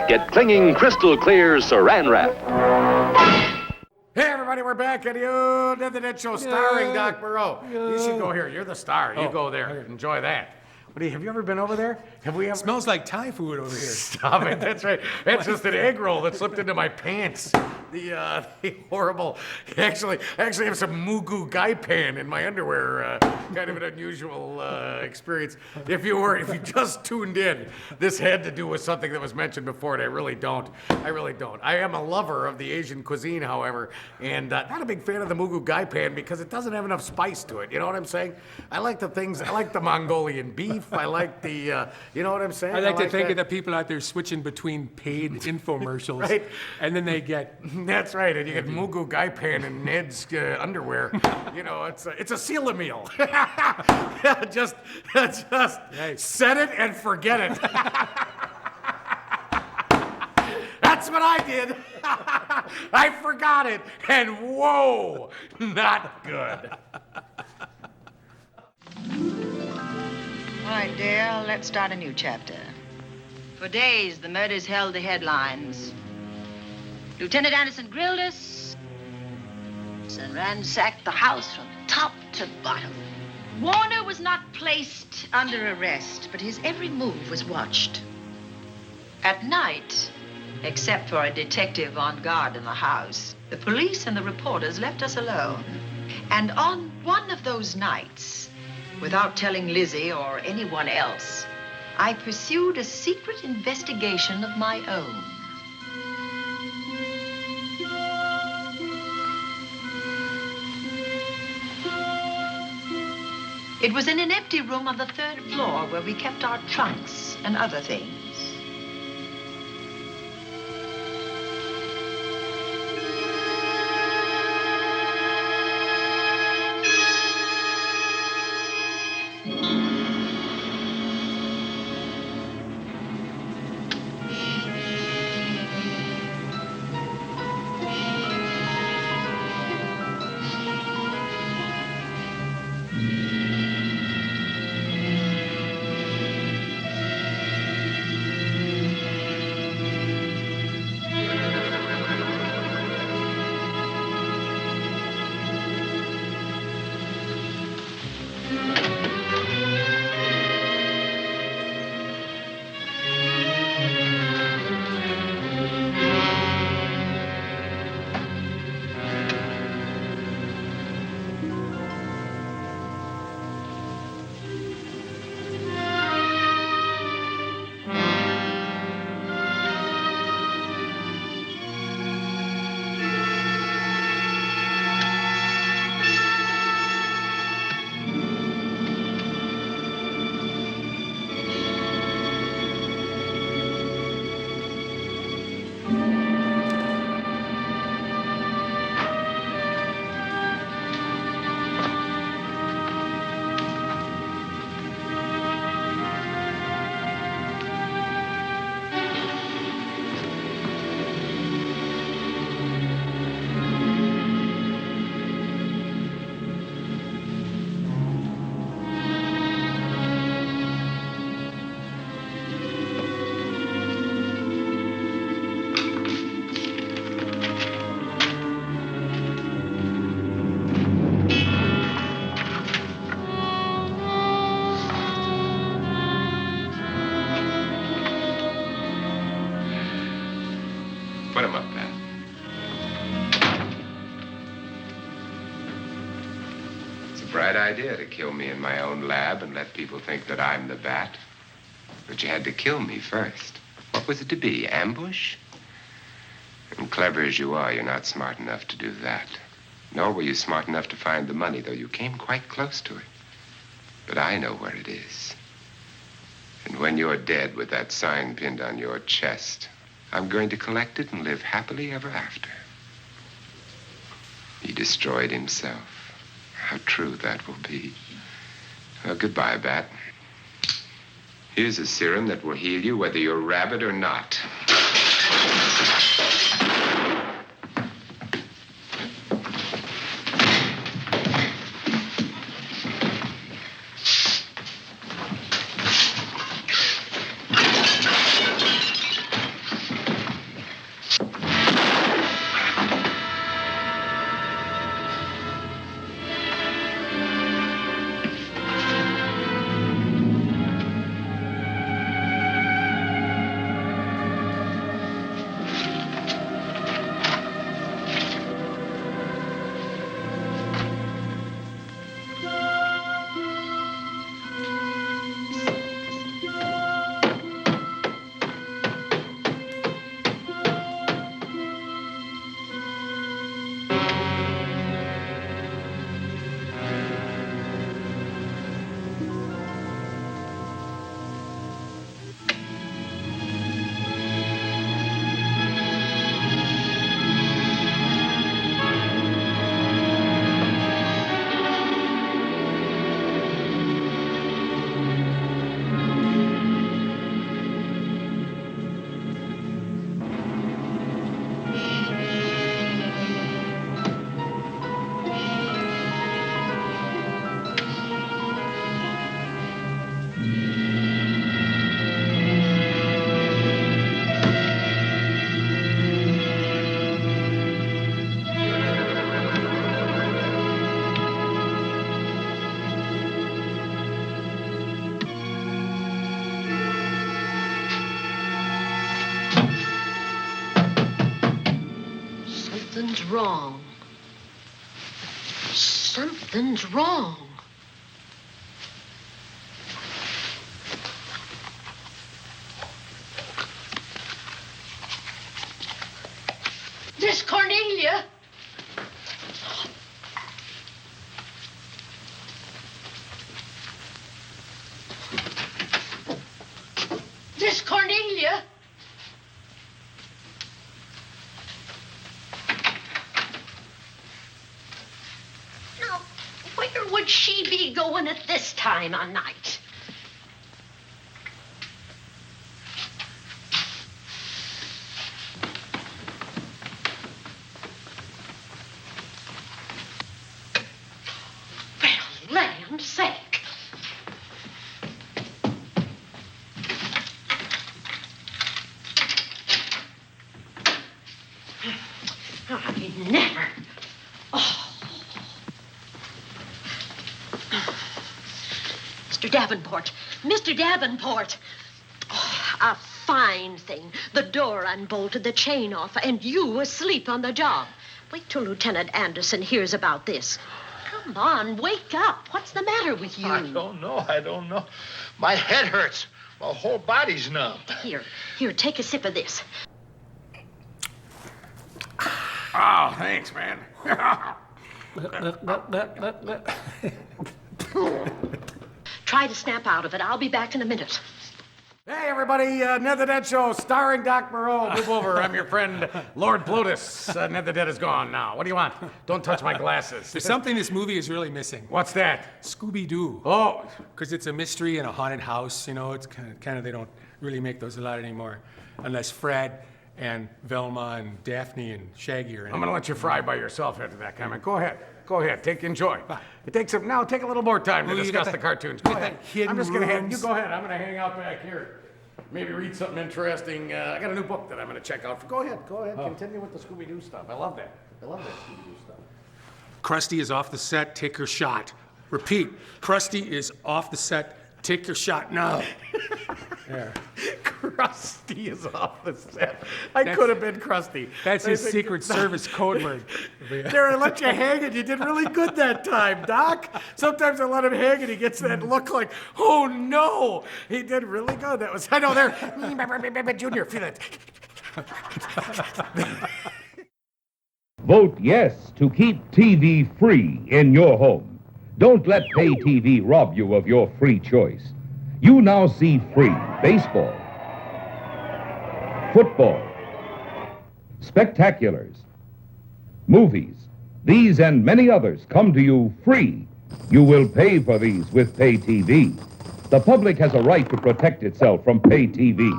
Speaker 15: Get clinging crystal clear Saran Wrap.
Speaker 2: Hey, everybody, we're back at the Old Dead the Dead Show starring Doc Moreau. You should go here. You're the star. You go there.
Speaker 3: Okay.
Speaker 2: Enjoy that. Have you ever been over there? Have we ever?
Speaker 3: Smells like Thai food over here.
Speaker 2: Stop it. That's right. That's just an egg roll that slipped into my pants. The horrible. Actually, I have some mugu gai pan in my underwear. Kind of an unusual experience. If you just tuned in, this had to do with something that was mentioned before, and I really don't. I am a lover of the Asian cuisine, however, and not a big fan of the mugu gai pan because it doesn't have enough spice to it. You know what I'm saying? I like the Mongolian beef. I like the, you know what I'm saying?
Speaker 3: I like to think
Speaker 2: that.
Speaker 3: of the people out there switching between paid infomercials.
Speaker 2: Right.
Speaker 3: And then they get...
Speaker 2: That's right, and you get mugu gai pan and Ned's underwear. You know, it's a seal meal. just set it and forget it. That's what I did. I forgot it, and whoa, not good.
Speaker 6: All right, Dale, let's start a new chapter. For days, the murders held the headlines. Lieutenant Anderson grilled us and ransacked the house from top to bottom. Warner was not placed under arrest, but his every move was watched. At night, except for a detective on guard in the house, the police and the reporters left us alone. And on one of those nights, without telling Lizzie or anyone else, I pursued a secret investigation of my own. It was in an empty room on the 3rd floor where we kept our trunks and other things.
Speaker 11: Put him up, Pat. It's a bright idea to kill me in my own lab and let people think that I'm the bat. But you had to kill me first. What was it to be, ambush? And clever as you are, you're not smart enough to do that. Nor were you smart enough to find the money, though you came quite close to it. But I know where it is. And when you're dead with that sign pinned on your chest, I'm going to collect it and live happily ever after. He destroyed himself. How true that will be. Well, goodbye, Bat. Here's a serum that will heal you whether you're rabid or not.
Speaker 5: wrong. Something's wrong. Miss Cornelia. Miss Cornelia. Now, where would she be going at this time of night? Well, land's sake. I never. Oh. Mr. Davenport. Mr. Davenport. Oh, a fine thing. The door unbolted, the chain off, and you asleep on the job. Wait till Lieutenant Anderson hears about this. Come on, wake up. What's the matter with you?
Speaker 16: I don't know. My head hurts. My whole body's numb.
Speaker 5: Here, take a sip of this.
Speaker 2: Oh, thanks, man.
Speaker 5: Try to snap out of it. I'll be back in a minute.
Speaker 2: Hey, everybody, Ned the Dead Show, starring Doc Moreau. Move over. I'm your friend, Lord Plutus. Ned the Dead is gone now. What do you want? Don't touch my glasses.
Speaker 3: There's something this movie is really missing.
Speaker 2: What's that?
Speaker 3: Scooby-Doo.
Speaker 2: Oh.
Speaker 3: Because it's a mystery in a haunted house. You know, it's kind of they don't really make those a lot anymore. Unless Fred and Velma and Daphne and Shaggy are in
Speaker 2: I'm going to let you fry by yourself after that comment. Go ahead. Enjoy. It takes take a little more time to discuss the cartoons. Go ahead. I'm just going to you go ahead. I'm going to hang out back here. Maybe read something interesting. I got a new book that I'm going to check out. Go ahead. Continue with the Scooby-Doo stuff. I love that Scooby-Doo stuff.
Speaker 3: Krusty is off the set. Take your shot. Repeat. Krusty is off the set. Take your shot now. There.
Speaker 2: Krusty is off the set. I could have been Krusty.
Speaker 3: That's his Secret Service code word.
Speaker 2: There, I let you hang and you did really good that time, Doc. Sometimes I let him hang and he gets that look like, oh no. He did really good. That was, I know there. Junior, feel it.
Speaker 17: Vote yes to keep TV free in your home. Don't let pay TV rob you of your free choice. You now see free baseball, football, spectaculars, movies. These and many others come to you free. You will pay for these with pay TV. The public has a right to protect itself from pay TV.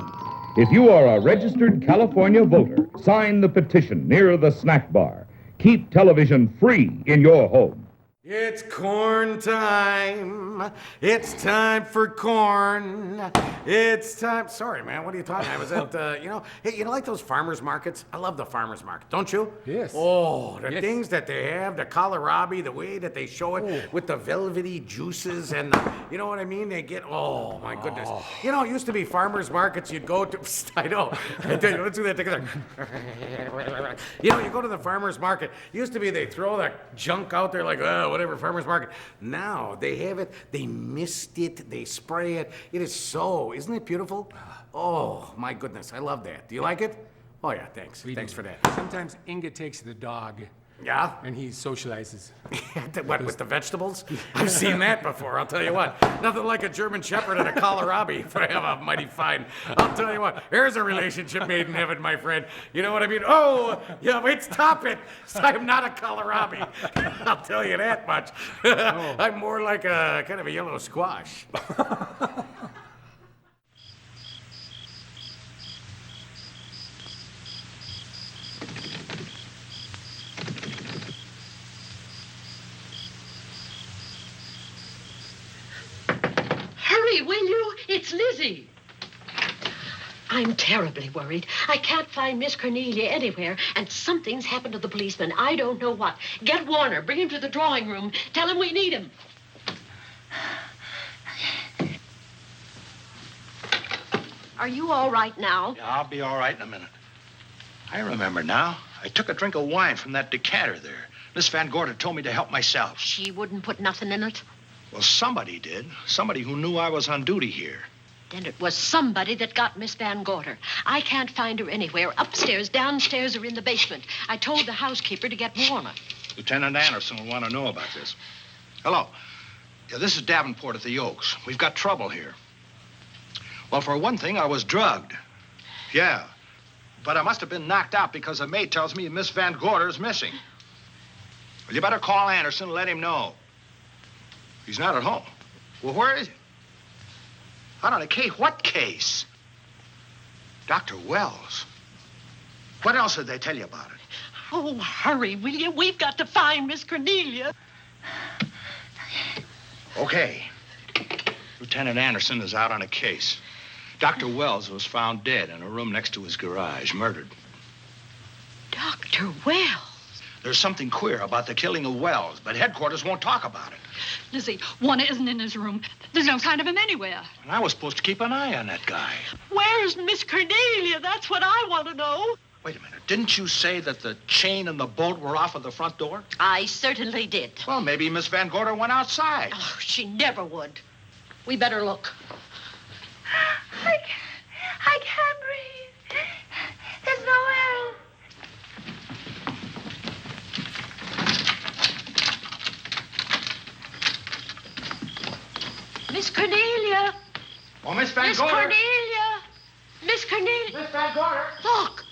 Speaker 17: If you are a registered California voter, sign the petition near the snack bar. Keep television free in your home.
Speaker 2: It's corn time. It's time for corn. It's time. Sorry, man. What are you talking? I was at, hey, you know, like those farmers markets? I love the farmers market. Don't you?
Speaker 3: Yes.
Speaker 2: Oh, the things that they have, the kohlrabi, the way that they show it with the velvety juices and the, you know what I mean? They get, oh my goodness. You know, it used to be farmers markets you'd go to, I know. Let's do that together. You know, you go to the farmers market. Used to be they throw that junk out there like, whatever, farmer's market. Now they have it, they mist it, they spray it. It is so, isn't it beautiful? Oh, my goodness, I love that. Do you like it? Oh, yeah, thanks. Thanks for that.
Speaker 3: Sometimes Inga takes the dog.
Speaker 2: Yeah?
Speaker 3: And he socializes.
Speaker 2: What, with the vegetables? I've seen that before, I'll tell you what. Nothing like a German Shepherd and a kohlrabi if I have a mighty fine. I'll tell you what, there's a relationship made in heaven, my friend. You know what I mean? Oh, yeah, wait, stop it. I'm not a kohlrabi. I'll tell you that much. I'm more like a kind of a yellow squash.
Speaker 5: Hurry, will you? It's Lizzie. I'm terribly worried. I can't find Miss Cornelia anywhere, and something's happened to the policeman. I don't know what. Get Warner. Bring him to the drawing room. Tell him we need him. Are you all right now?
Speaker 16: Yeah, I'll be all right in a minute. I remember now. I took a drink of wine from that decanter there. Miss Van Gorder told me to help myself.
Speaker 5: She wouldn't put nothing in it.
Speaker 16: Well, somebody did. Somebody who knew I was on duty here.
Speaker 5: Then it was somebody that got Miss Van Gorder. I can't find her anywhere. Upstairs, downstairs, or in the basement. I told the housekeeper to get Warner.
Speaker 16: Lieutenant Anderson will want to know about this. Hello. Yeah, this is Davenport at the Oaks. We've got trouble here. Well, for one thing, I was drugged. Yeah. But I must have been knocked out because a maid tells me Miss Van Gorder is missing. Well, you better call Anderson and let him know. He's not at home. Well, where is he? Out on a case? What case? Dr. Wells. What else did they tell you about it?
Speaker 5: Oh, hurry, will you? We've got to find Miss Cornelia.
Speaker 16: Okay. Lieutenant Anderson is out on a case. Dr. Wells was found dead in a room next to his garage, murdered.
Speaker 5: Dr. Wells?
Speaker 16: There's something queer about the killing of Wells, but headquarters won't talk about it.
Speaker 13: Lizzie, Warner isn't in his room. There's no sign of him anywhere.
Speaker 16: And I was supposed to keep an eye on that guy.
Speaker 5: Where's Miss Cornelia? That's what I want to know.
Speaker 16: Wait a minute. Didn't you say that the chain and the bolt were off of the front door?
Speaker 5: I certainly did.
Speaker 16: Well, maybe Miss Van Gorder went outside.
Speaker 5: Oh, she never would. We better look.
Speaker 18: I can't breathe. There's no air.
Speaker 5: Miss Cornelia.
Speaker 16: Oh, Miss Van
Speaker 5: Miss
Speaker 16: Gorder.
Speaker 5: Cornelia. Miss Cornelia.
Speaker 16: Miss Van Gorder.
Speaker 5: Look.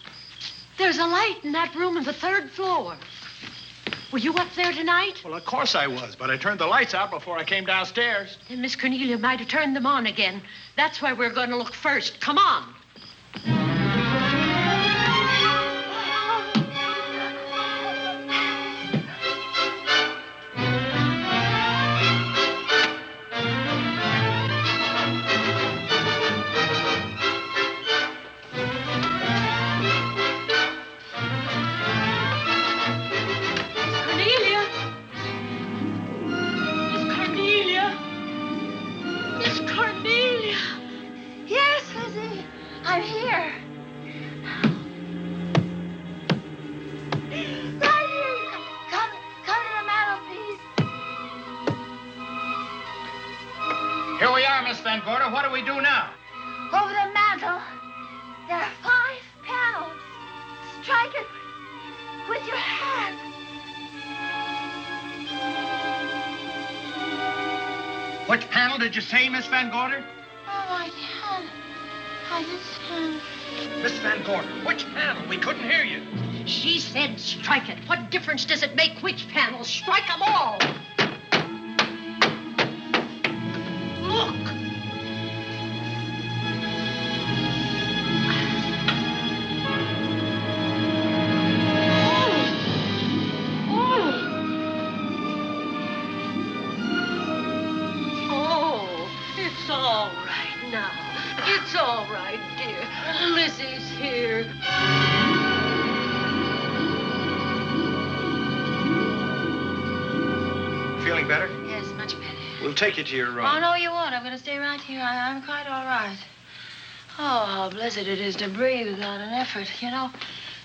Speaker 5: There's a light in that room on the 3rd floor. Were you up there tonight?
Speaker 16: Well, of course I was, but I turned the lights out before I came downstairs.
Speaker 5: Then Miss Cornelia might have turned them on again. That's why we're going to look first. Come on.
Speaker 18: I'm here. Right here. Come to the mantelpiece.
Speaker 16: Here we are, Miss Van Gorder. What do we do now?
Speaker 18: Over the mantel, there are 5 panels. Strike it with your hand.
Speaker 16: Which panel did you say, Miss Van Gorder?
Speaker 18: Oh, my hand. I just can't.
Speaker 16: Miss Van Gorder, which panel? We couldn't hear you.
Speaker 5: She said strike it. What difference does it make which panel? Strike them all. Look. It's all right now. It's all right, dear. Lizzie's here.
Speaker 16: Feeling better?
Speaker 21: Yes, much better.
Speaker 16: We'll take you to your room.
Speaker 21: Oh, no, you won't. I'm going to stay right here. I'm quite all right. Oh, how blessed it is to breathe without an effort. You know,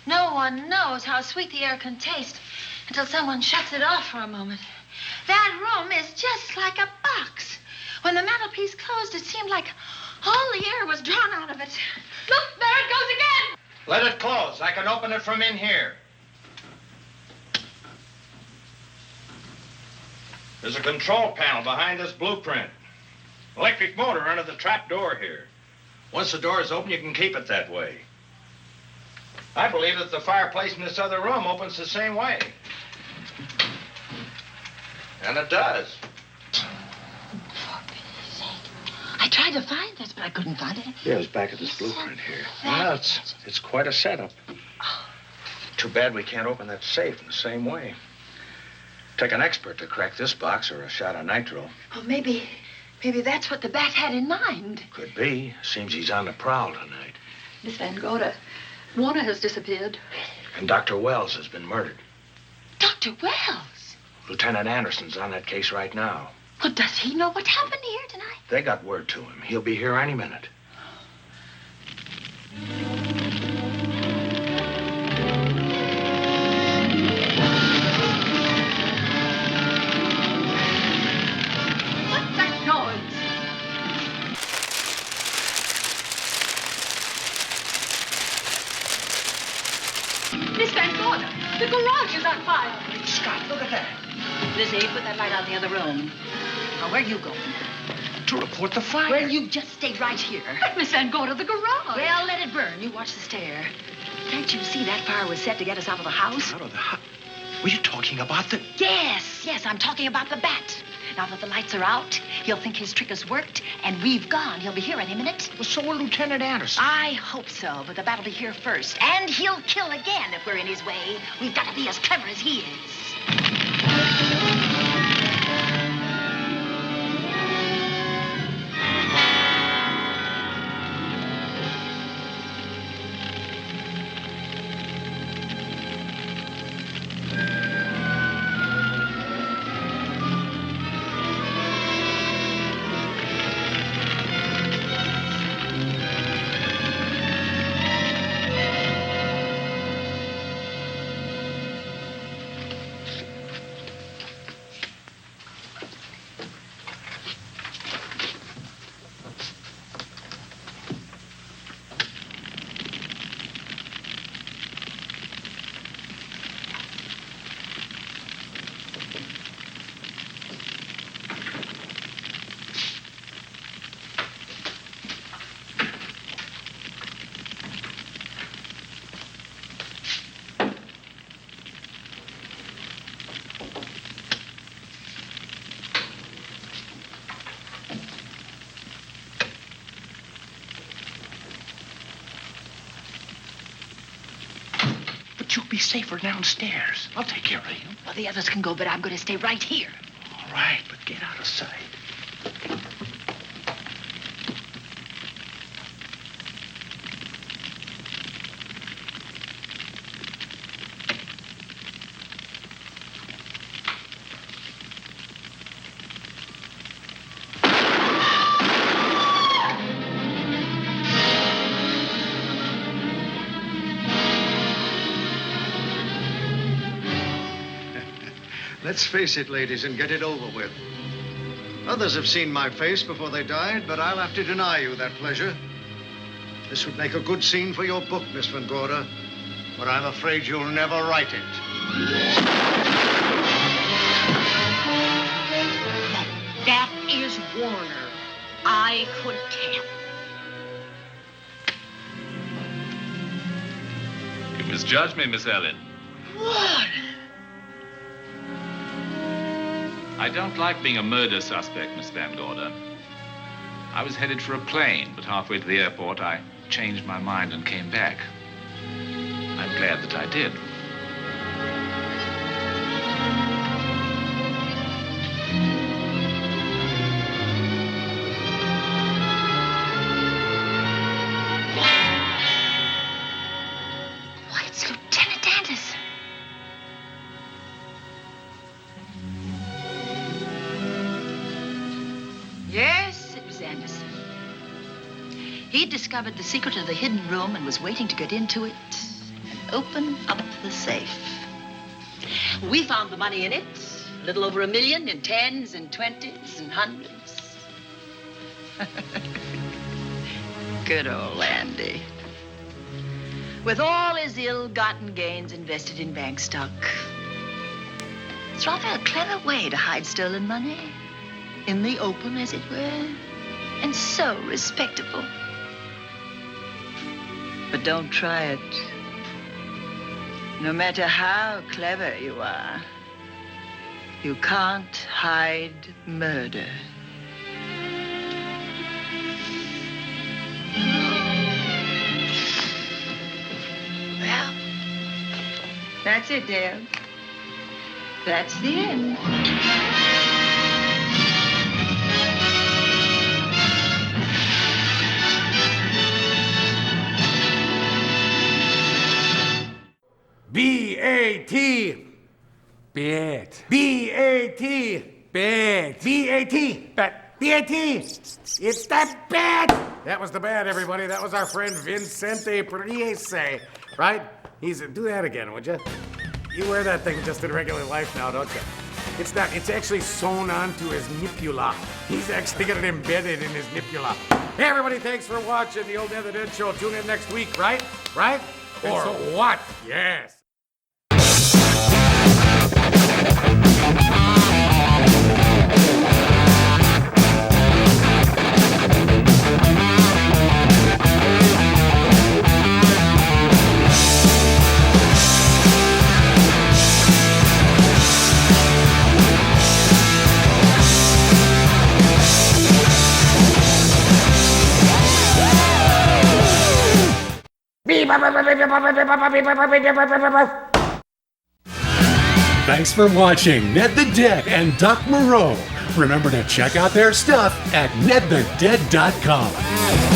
Speaker 21: no one knows how sweet the air can taste until someone shuts it off for a moment. That room is just like a box. When the mantelpiece closed, it seemed like all the air was drawn out of it. Look, there it goes again.
Speaker 16: Let it close. I can open it from in here. There's a control panel behind this blueprint. Electric motor under the trap door here. Once the door is open, you can keep it that way. I believe that the fireplace in this other room opens the same way. And it does.
Speaker 21: I tried to find this, but I couldn't find it.
Speaker 16: Yeah, it's back at this blueprint here. Well, it's quite a setup. Too bad we can't open that safe in the same way. Take an expert to crack this box or a shot of nitro.
Speaker 21: Well, maybe that's what the bat had in mind.
Speaker 16: Could be. Seems he's on the prowl tonight.
Speaker 13: Miss Van Gorder, Warner has disappeared.
Speaker 16: And Dr. Wells has been murdered.
Speaker 21: Dr. Wells?
Speaker 16: Lieutenant Anderson's on that case right now.
Speaker 21: Well, does he know what happened here tonight?
Speaker 16: They got word to him. He'll be here any minute.
Speaker 4: you put that light out in the other room. Now, where are you going?
Speaker 16: To report the fire.
Speaker 4: Well, you just stay right here.
Speaker 13: But Miss Van Gorder, the garage.
Speaker 4: Well, let it burn. You watch the stair. Can't you see that fire was set to get us out of the house?
Speaker 16: Out of the house? Were you talking about the...
Speaker 4: Yes, I'm talking about the bat. Now that the lights are out, he'll think his trick has worked, and we've gone. He'll be here any minute.
Speaker 16: Well, so will Lieutenant Anderson.
Speaker 4: I hope so, but the bat will be here first. And he'll kill again if we're in his way. We've got to be as clever as he is.
Speaker 16: You'll be safer downstairs. I'll take care of you.
Speaker 4: Well, the others can go, but I'm going to stay right here.
Speaker 16: All right, but get out of sight.
Speaker 12: Let's face it, ladies, and get it over with. Others have seen my face before they died, but I'll have to deny you that pleasure. This would make a good scene for your book, Miss Van Gorder, but I'm afraid you'll never write it.
Speaker 4: That is Warner. I could tell.
Speaker 7: You misjudged me, Miss Ellen.
Speaker 4: Warner!
Speaker 7: I don't like being a murder suspect, Miss Van Gorder. I was headed for a plane, but halfway to the airport, I changed my mind and came back. I'm glad that I did.
Speaker 4: Why, it's Lieutenant Anderson. Yes, it was Anderson. He discovered the secret of the hidden room and was waiting to get into it and open up the safe. We found the money in it, a little over $1 million in tens and twenties and hundreds. Good old Andy. With all his ill-gotten gains invested in bank stock. It's rather a clever way to hide stolen money. In the open, as it were, and so respectable. But don't try it. No matter how clever you are, you can't hide murder. Well, that's it, Dale. That's the end.
Speaker 2: B-A-T.
Speaker 3: Bet.
Speaker 2: B-A-T.
Speaker 3: Bet.
Speaker 2: B-A-T.
Speaker 3: Bet.
Speaker 2: B-A-T. It's the bat. That was the bat, everybody. That was our friend Vincente Priese, right? Do that again, would you? You wear that thing just in regular life now, don't you? It's not. It's actually sewn onto his nipula. He's actually got it embedded in his nipula. Hey, everybody, thanks for watching the Old Dead the Dead show. Tune in next week, right? Right? Or what? Yes.
Speaker 3: Thanks for watching Ned the Dead and Doc Moreau. Remember to check out their stuff at nedthedead.com.